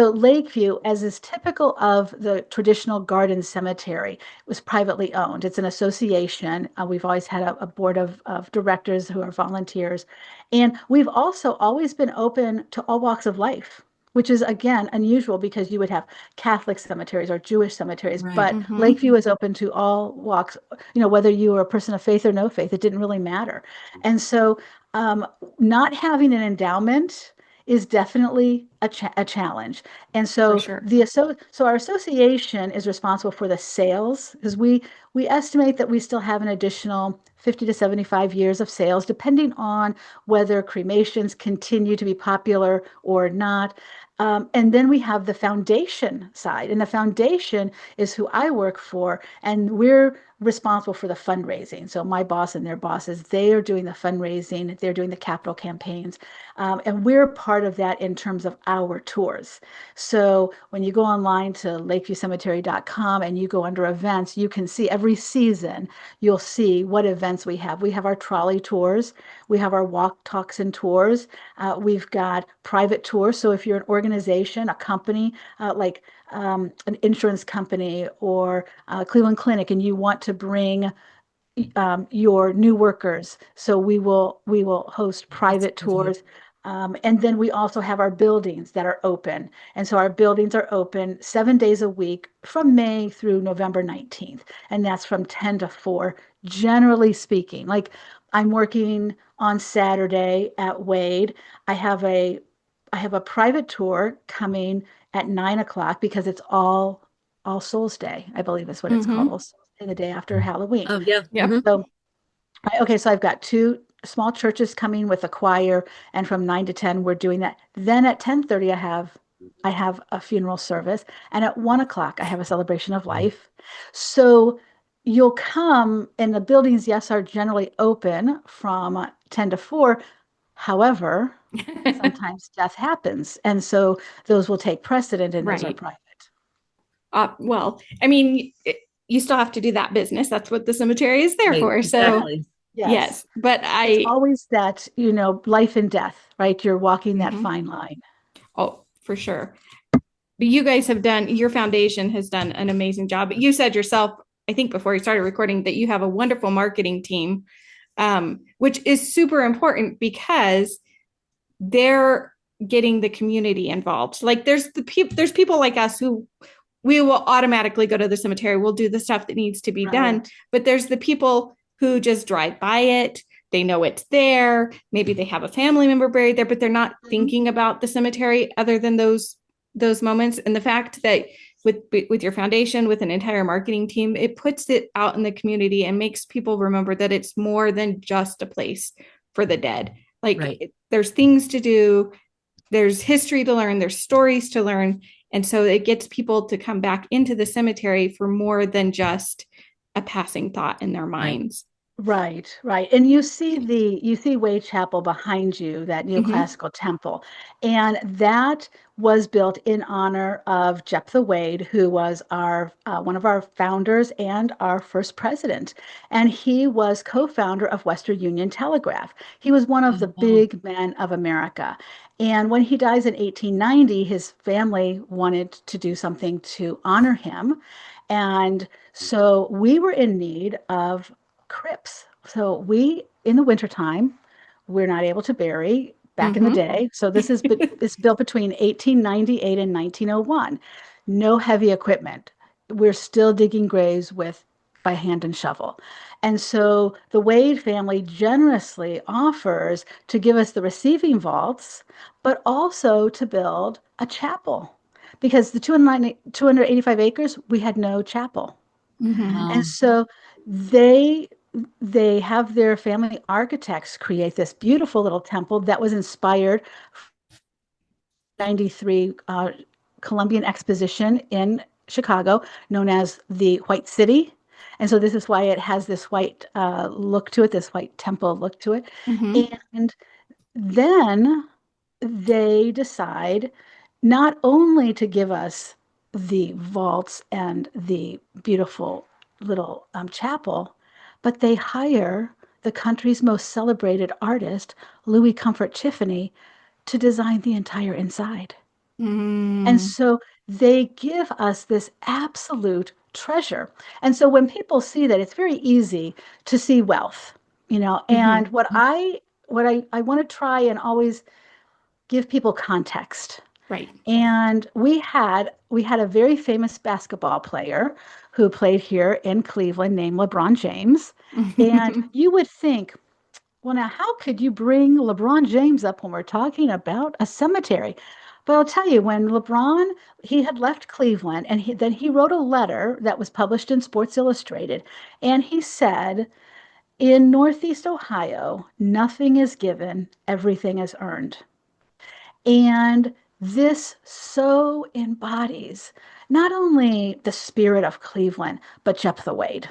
Lakeview, as is typical of the traditional garden cemetery, was privately owned. It's an association. We've always had a board of directors who are volunteers. And we've also always been open to all walks of life, which is, again, unusual because you would have Catholic cemeteries or Jewish cemeteries. Right. But Hmm. Lakeview is open to all walks, whether you were a person of faith or no faith, it didn't really matter. And so um, not having an endowment is definitely a challenge. And For so sure. so our association is responsible for the sales because we estimate that we still have an additional 50 to 75 years of sales, depending on whether cremations continue to be popular or not. And then we have the foundation side, and the foundation is who I work for, and we're responsible for the fundraising. So my boss and their bosses, they are doing the fundraising, they're doing the capital campaigns, and we're part of that in terms of our tours. So when you go online to lakeviewcemetery.com and you go under events, you can see every season, you'll see what events we have. We have our trolley tours, we have our walk, talks, and tours. We've got private tours. So if you're an organization, a company, like an insurance company or Cleveland Clinic, and you want to bring your new workers. So we will host That's private lovely. tours. And then we also have our buildings that are open. And so our buildings are open 7 days a week from May through November 19th. And that's from 10 to 4, generally speaking. Like I'm working on Saturday at Wade. I have I have a private tour coming at 9 o'clock because it's All Souls Day, I believe is what it's called, All Mm-hmm. Souls Day, the day after Halloween. Oh, yeah. Yep. So, okay, so I've got two small churches coming with a choir, and from 9 to 10 we're doing that. Then at 10:30 I have a funeral service, and at 1 o'clock I have a celebration of life. So you'll come, and the buildings, yes, are generally open from 10 to 4. However, sometimes death happens, and so those will take precedent, and those are Right. private. Well, I mean, you still have to do that business. That's what the cemetery is there Right. for. So, Exactly. Yes. yes, but It's I, always that, life and death, right? You're walking that mhm. fine line. Oh, for sure. But you guys have done, your foundation has done an amazing job. But you said yourself, I think before you started recording, that you have a wonderful marketing team, which is super important because they're getting the community involved. Like there's people like us who we will automatically go to the cemetery. We'll do the stuff that needs to be done. Right. But there's the people who just drive by it. They know it's there. Maybe they have a family member buried there, but they're not Mhm. thinking about the cemetery other than those moments. And the fact that with your foundation, with an entire marketing team, it puts it out in the community and makes people remember that it's more than just a place for the dead. Right. Like there's things to do, there's history to learn, there's stories to learn. And so it gets people to come back into the cemetery for more than just a passing thought in their Right. minds. Right, right. And you see Wade Chapel behind you, that Mm-hmm. neoclassical temple. And that was built in honor of Jephthah Wade, who was our one of our founders and our first president. And he was co-founder of Western Union Telegraph. He was one of Oh, the wow. big men of America. And when he dies in 1890, his family wanted to do something to honor him. And so we were in need of crypts. So in the wintertime, we're not able to bury back in the Mm-hmm. day. So it's built between 1898 and 1901. No heavy equipment. We're still digging graves with by hand and shovel. And so the Wade family generously offers to give us the receiving vaults, but also to build a chapel. Because the 285 acres, we had no chapel. Mm-hmm. And Wow. so they they have their family architects create this beautiful little temple that was inspired 93 Columbian Exposition in Chicago, known as the White City. And so this is why it has this white look to it, this white temple look to it. Mm-hmm. And then they decide not only to give us the vaults and the beautiful little chapel, but they hire the country's most celebrated artist, Louis Comfort Tiffany, to design the entire inside. And Mm-hmm. so they give us this absolute treasure. And so when people see that, it's very easy to see wealth, Mm-hmm. and what I want to try and always give people context. Right. And we had a very famous basketball player who played here in Cleveland named LeBron James. And you would think, well, now how could you bring LeBron James up when we're talking about a cemetery? But I'll tell you, when LeBron he had left Cleveland, and then he wrote a letter that was published in Sports Illustrated, and he said, "In Northeast Ohio, nothing is given, everything is earned." And this so embodies not only the spirit of Cleveland, but Jephthah Wade.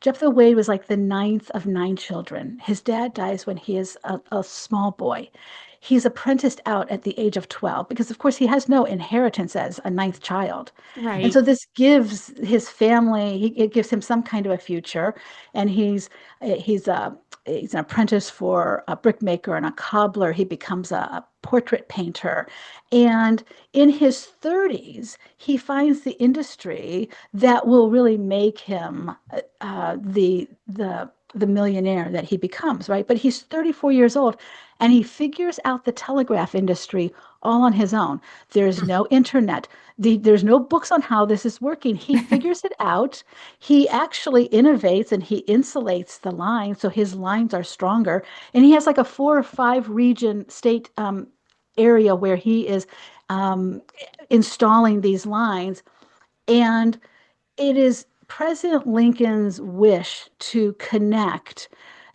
Jephthah Wade was like the ninth of nine children. His dad dies when he is a small boy. He's apprenticed out at the age of 12 because, of course, he has no inheritance as a ninth child. And Right. so this gives his family, it gives him some kind of a future. And he's an apprentice for a brickmaker and a cobbler. He becomes a portrait painter. And in his 30s, he finds the industry that will really make him the millionaire that he becomes, right? But he's 34 years old, and he figures out the telegraph industry all on his own. There's no internet. There's no books on how this is working. He figures it out. He actually innovates, and he insulates the lines so his lines are stronger. And he has like a 4 or 5 region state area where he is um, installing these lines. And it is President Lincoln's wish to connect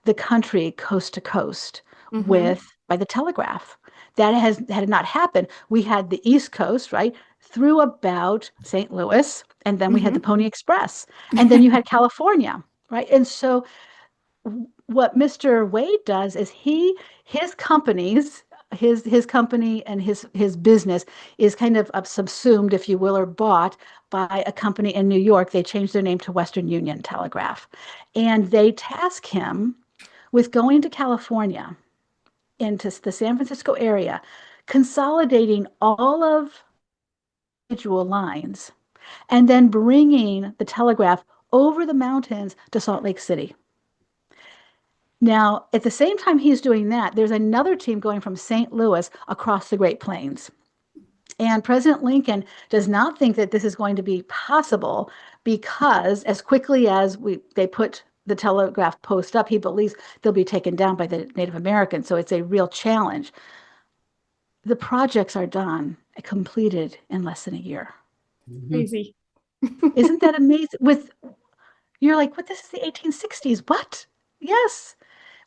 the country coast to coast Mm-hmm. with by the telegraph. That has had not happened. We had the East Coast, right, through about St. Louis, and then we had the Mm-hmm. Pony Express, and then you had California, right? And so what Mr. Wade does is his companies his company and his business is kind of subsumed, if you will, or bought by a company in New York. They changed their name to Western Union Telegraph, and they task him with going to California into the San Francisco area, consolidating all of individual lines, and then bringing the telegraph over the mountains to Salt Lake City. Now, at the same time he's doing that, there's another team going from St. Louis across the Great Plains. And President Lincoln does not think that this is going to be possible because as quickly as they put the telegraph post up, he believes they'll be taken down by the Native Americans. So it's a real challenge. The projects are done, completed in less than a year. Mhm. Crazy. Isn't that amazing? You're like, what? This is the 1860s. What? Yes.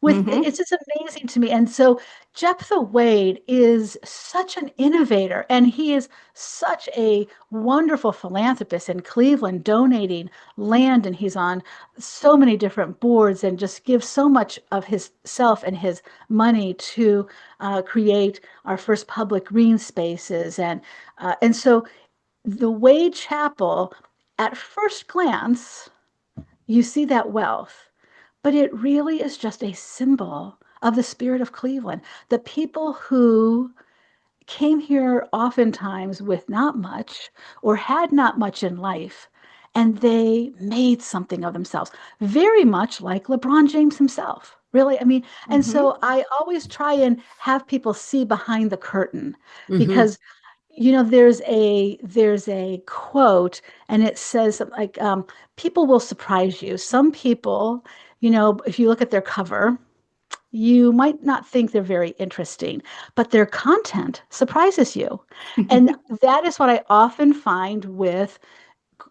Mm-hmm. It's just amazing to me. And so Jephthah Wade is such an innovator, and he is such a wonderful philanthropist in Cleveland, donating land, and he's on so many different boards and just gives so much of his self and his money to create our first public green spaces. And so the Wade Chapel, at first glance, you see that wealth, but it really is just a symbol of the spirit of Cleveland. The people who came here oftentimes with not much or had not much in life, and they made something of themselves, very much like LeBron James himself. Really, I mean, and Mm-hmm. so I always try and have people see behind the curtain Mhm. because there's a quote, and it says something like people will surprise you. Some people, if you look at their cover, you might not think they're very interesting, but their content surprises you. And that is what I often find with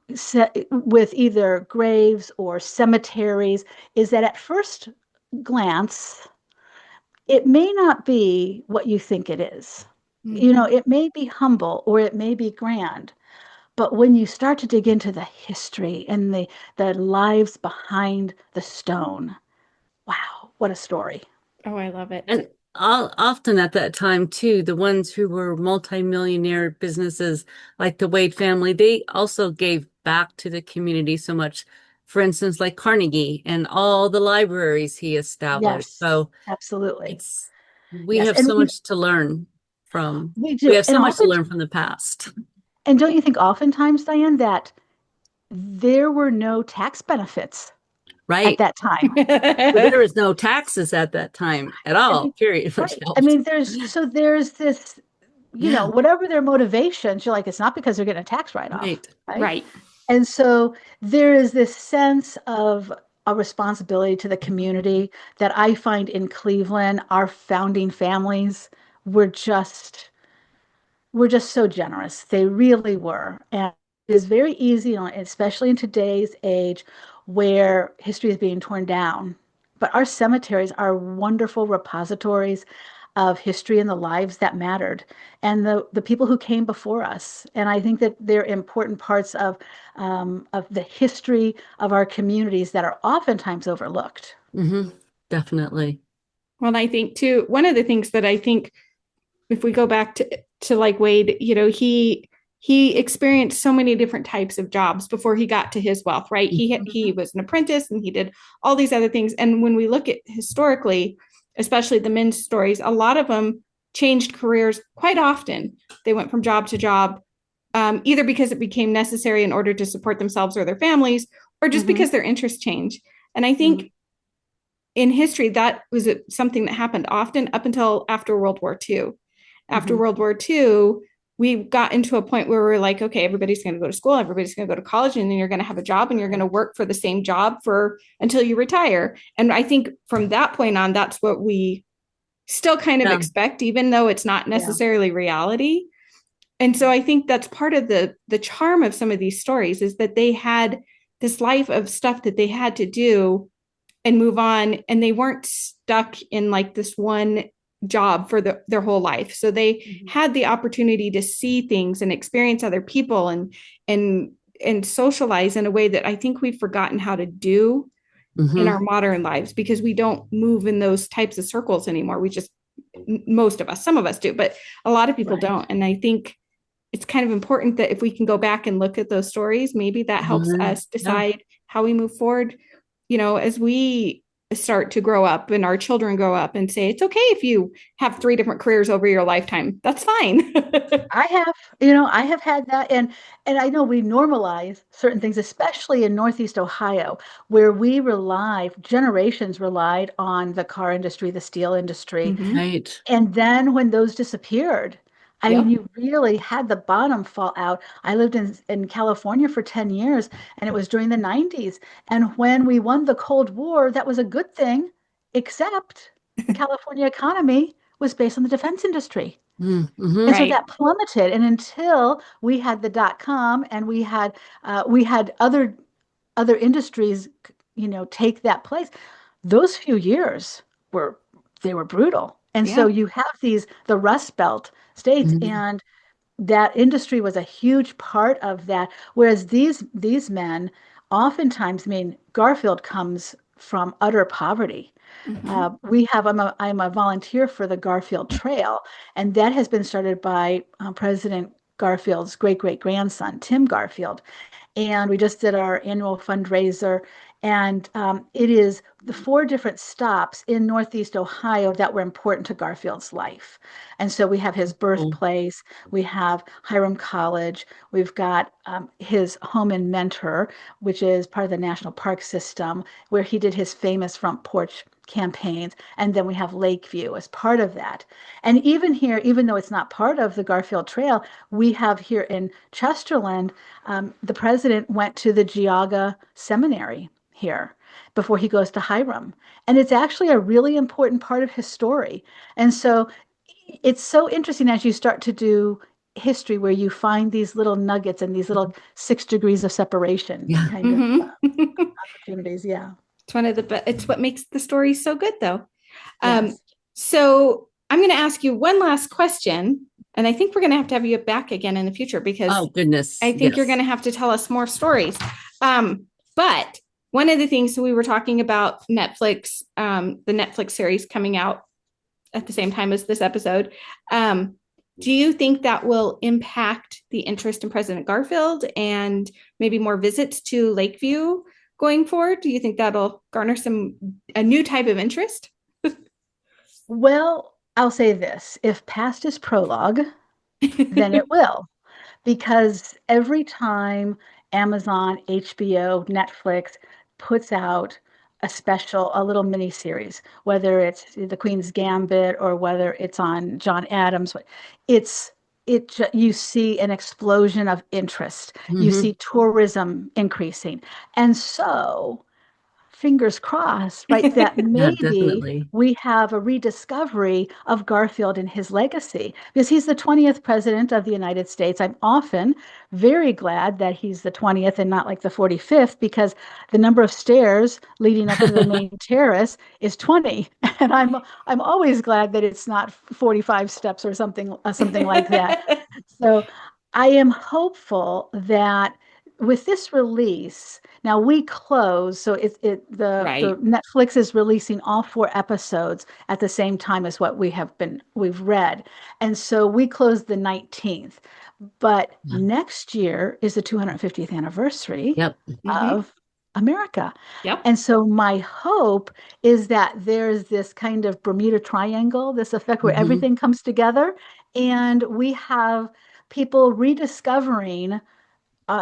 either graves or cemeteries, is that at first glance it may not be what you think it is. Mm-hmm. It may be humble or it may be grand, but when you start to dig into the history and the lives behind the stone, wow, what a story. Oh, I love it. And often at that time too, the ones who were multimillionaire businesses like the Wade family, they also gave back to the community so much. For instance, like Carnegie and all the libraries he established. Yes, So absolutely. it's we Yes, have and so much to learn from we we do. have so much to learn from the past. And don't you think oftentimes, Diane, that there were no tax benefits at Right. that time? So there was no taxes at that time at I all, mean, period, which right. I helped. mean, there's this, Yeah, whatever their motivations, you're like, it's not because they're getting a tax write-off, right. right? Right. And so there is this sense of a responsibility to the community that I find in Cleveland. Our founding families were just were just so generous. They really were. And it is very easy, especially in today's age where history is being torn down. But our cemeteries are wonderful repositories of history and the lives that mattered and the people who came before us. And I think that they're important parts of the history of our communities that are oftentimes overlooked. Hmm. Definitely. Well, I think too, one of the things that I think if we go back to like Wade, he experienced so many different types of jobs before he got to his wealth, right? He Mhm. was an apprentice and he did all these other things. And when we look at historically, especially the men's stories, a lot of them changed careers quite often. They went from job to job, either because it became necessary in order to support themselves or their families, or just Mhm. because their interests changed. And I Mhm. think in history, that was something that happened often up until after World War II. After Mhm. World War II, we got into a point where we're like, okay, everybody's going to go to school, everybody's going to go to college, and then you're going to have a job and you're going to work for the same job for until you retire. And I think from that point on, that's what we still kind of Yeah. expect, even though it's not Yeah. necessarily reality. And so I think that's part of the charm of some of these stories is that they had this life of stuff that they had to do and move on, and they weren't stuck in like this one job for their whole life. So they Mhm. had the opportunity to see things and experience other people and and socialize in a way that I think we've forgotten how to do in our Hmm. modern lives because we don't move in those types of circles anymore. We just, most of us, some of us do, but a lot of people Right. don't. And I think it's kind of important that if we can go back and look at those stories, maybe that helps Learn. us Yeah. decide how we move forward, as we start to grow up and our children grow up and say, it's okay if you have three different careers over your lifetime. That's fine. I have, I have had that, and I know we normalize certain things, especially in Northeast Ohio, where generations relied on the car industry, the steel industry. Mm-hmm. Right. And then when those disappeared, I mean, Yep. you really had the bottom fall out. I lived in California for 10 years, and it was during the 90s. And when we won the Cold War, that was a good thing, except the California economy was based on the defense industry. And Mm-hmm. so Right. that plummeted. And until we had the .com and we had other industries, take that place, those few years were they were brutal. And so Yeah. you have the Rust Belt states, Hmm. and that industry was a huge part of that. Whereas these men, oftentimes, I mean, Garfield comes from utter poverty. Mm-hmm. I'm a volunteer for the Garfield Trail, and that has been started by President Garfield's great great grandson, Tim Garfield. And we just did our annual fundraiser. And it is the four different stops in Northeast Ohio that were important to Garfield's life. And so we have his Cool. birthplace, we have Hiram College, we've got his home in Mentor, which is part of the National Park System, where he did his famous front porch campaigns. And then we have Lakeview as part of that. And even here, even though it's not part of the Garfield Trail, we have here in Chesterland, the president went to the Geauga Seminary here before he goes to Hiram. And it's actually a really important part of his story. And so it's so interesting as you start to do history where you find these little nuggets and these little 6 degrees of separation Yeah. kind of Mm-hmm. opportunities. Yeah. It's one of it's what makes the story so good though. Um, Yes. so I'm going to ask you one last question, and I think we're going to have you back again in the future because Oh, goodness. I think you're going Yes. to have to tell us more stories. But one of the things, so we were talking about Netflix, the Netflix series coming out at the same time as this episode. Do you think that will impact the interest in President Garfield and maybe more visits to Lakeview going forward? Do you think that'll garner a new type of interest? Well, I'll say this, if past is prologue, then it will. Because every time Amazon, HBO, Netflix puts out a little mini series, whether it's The Queen's Gambit or whether it's on John Adams, it's you see an explosion of interest. You Hmm. see tourism increasing. And so fingers crossed, right, that Yeah, maybe definitely. we have a rediscovery of Garfield and his legacy because he's the 20th president of the United States. I'm often very glad that he's the 20th and not like the 45th because the number of stairs leading up to the main terrace is 20. And I'm always glad that it's not 45 steps or something like that. So I am hopeful that with this release, now we close, so the Right. Netflix is releasing all four episodes at the same time as what we've read. And so we close the 19th. But Yeah. next year is the 250th anniversary Yep. Mm-hmm. of America. Yep. And so my hope is that there's this kind of Bermuda Triangle, this effect where Hmm. everything comes together, and we have people rediscovering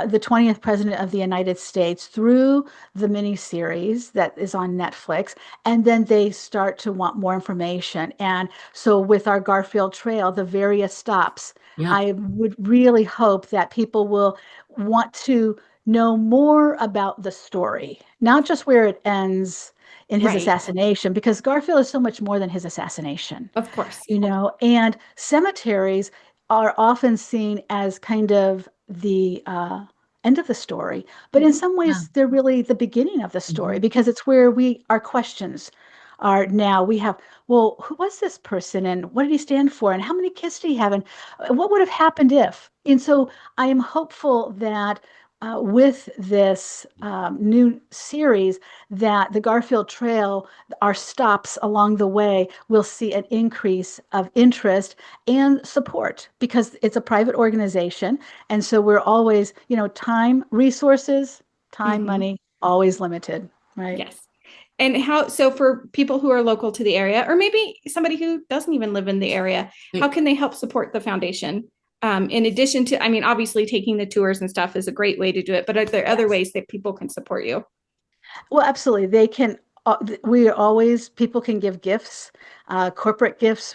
the 20th president of the United States through the miniseries that is on Netflix. And then they start to want more information. And so, with our Garfield Trail, the various stops, Yep. I would really hope that people will want to know more about the story, not just where it ends in his Right. assassination, because Garfield is so much more than his assassination, Of course. and cemeteries are often seen as kind of the end of the story, but in Mhm. some Yeah. ways they're really the beginning of the story, Mhm. because it's where our questions are now. We have, well, who was this person and what did he stand for and how many kids did he have and what would have happened if? And so I am hopeful that with this new series, that the Garfield Trail, our stops along the way, will see an increase of interest and support, because it's a private organization. And so we're always, time, resources, time, Hmm. money, always limited, right? Yes. And how, so for people who are local to the area, or maybe somebody who doesn't even live in the area, how can they help support the foundation? In addition to, I mean, obviously taking the tours and stuff is a great way to do it, but are there other Yes. ways that people can support you? Well, absolutely. They can, people can give gifts, corporate gifts.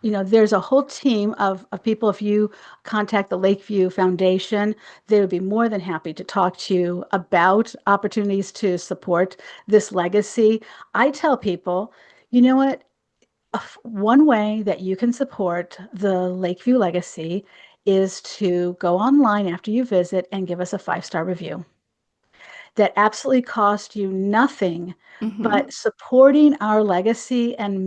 There's a whole team of people. If you contact the Lakeview Foundation, they would be more than happy to talk to you about opportunities to support this legacy. I tell people, you know what? One way that you can support the Lakeview legacy is to go online after you visit and give us a 5-star review that absolutely cost you nothing, Hmm. but supporting our legacy and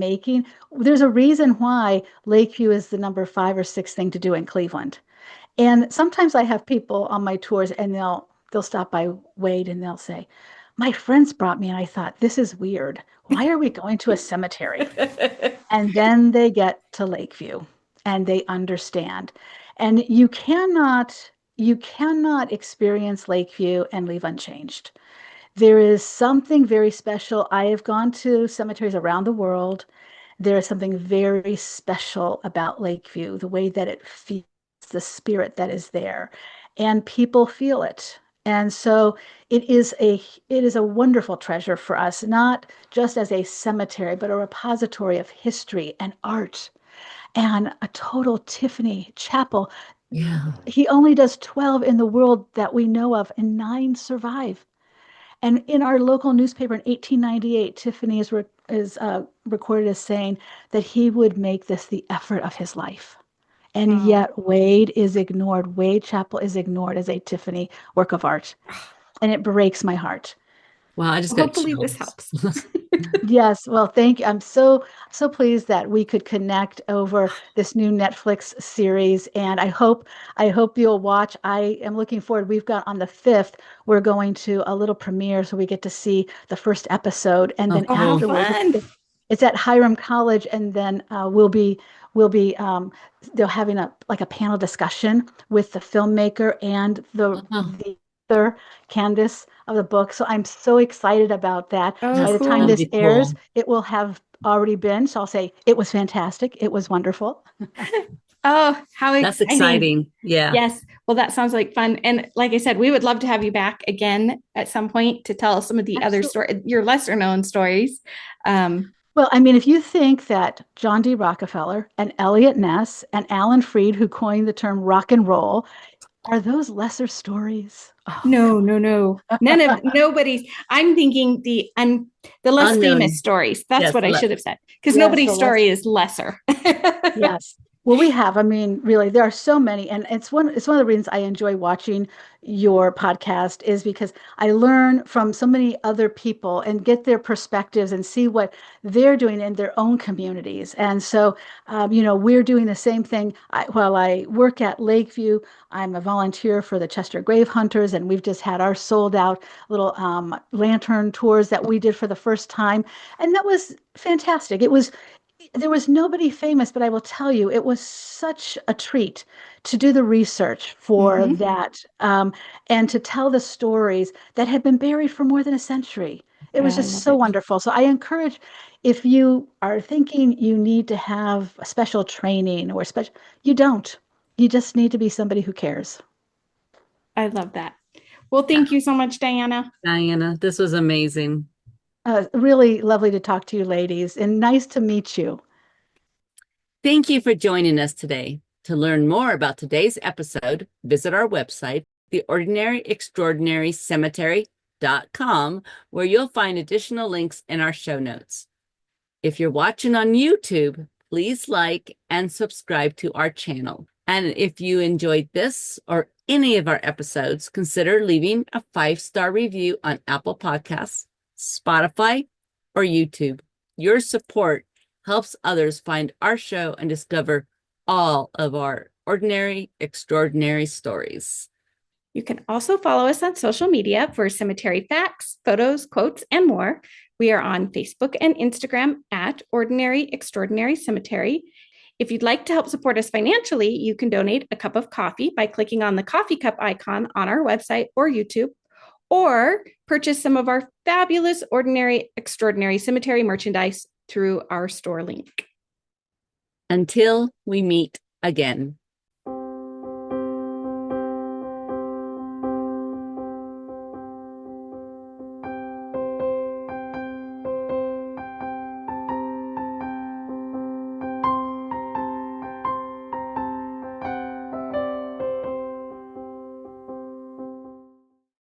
there's a reason why Lakeview is the number 5 or 6 thing to do in Cleveland. And sometimes I have people on my tours and they'll stop by Wade and they'll say, my friends brought me and I thought, this is weird. Why are we going to a cemetery? And then they get to Lakeview and they understand. And you cannot experience Lakeview and leave unchanged. There is something very special. I have gone to cemeteries around the world. There is something very special about Lakeview, the way that it feels, the spirit that is there, and people feel it. And so it is a wonderful treasure for us, not just as a cemetery, but a repository of history and art and a total Tiffany chapel. Yeah. He only does 12 in the world that we know of, and 9 survive. And in our local newspaper in 1898, Tiffany is recorded as saying that he would make this the effort of his life. And Wow. yet Wade is ignored. Wade Chapel is ignored as a Tiffany work of art. And it breaks my heart. Wow, I just Well, got hopefully this chills. helps. Yes, well, thank you. I'm so pleased that we could connect over this new Netflix series, and I hope you'll watch. I am looking forward. We've got on the 5th, we're going to a little premiere, so we get to see the first episode, and Oh, then Oh, how cool. afterwards, fun. it's at Hiram College, and then we'll be they're having a panel discussion with the filmmaker and Oh, the author, Candace, of the book. So I'm so excited about that. Oh, By the that's time gonna cool. this be airs, cool. it will have already been. So I'll say it was fantastic. It was wonderful. Oh, how That's exciting. exciting. Yeah. Yes. Well, that sounds like fun. And like I said, we would love to have you back again at some point to tell some of the other Absolutely. story, your lesser known stories. Um, Well, I mean, if you think that John D. Rockefeller and Elliot Ness and Alan Freed, who coined the term rock and roll, are those lesser stories? Oh, no, no, no. None of nobody's. I'm thinking the less famous Unknown. stories. That's Yes. what I should have said. Because yes, nobody's the less. story is lesser. Yes. Well, we have. I mean, really, there are so many, and it's one of the reasons I enjoy watching your podcast, is because I learn from so many other people and get their perspectives and see what they're doing in their own communities. And so, we're doing the same thing. While I work at Lakeview, I'm a volunteer for the Chester Grave Hunters, and we've just had our sold out little lantern tours that we did for the first time, and that was fantastic. There was nobody famous, but I will tell you, it was such a treat to do the research for Hmm. that, and to tell the stories that had been buried for more than a century. It was I just love so it. wonderful. So I encourage, if you are thinking you need to have a special training or special, you don't. You just need to be somebody who cares. I love that. Well, Yeah. thank you so much, Diana. Diana, this was amazing. Really lovely to talk to you, ladies, and nice to meet you. Thank you for joining us today. To learn more about today's episode, visit our website, theordinaryextraordinarycemetery.com, where you'll find additional links in our show notes. If you're watching on YouTube, please like and subscribe to our channel. And if you enjoyed this or any of our episodes, consider leaving a 5-star review on Apple Podcasts, Spotify, or YouTube. Your support helps others find our show and discover all of our ordinary, extraordinary stories. You can also follow us on social media for cemetery facts, photos, quotes, and more. We are on Facebook and Instagram at Ordinary Extraordinary Cemetery. If you'd like to help support us financially, you can donate a cup of coffee by clicking on the coffee cup icon on our website or YouTube, or purchase some of our fabulous Ordinary Extraordinary Cemetery merchandise through our store link. Until we meet again.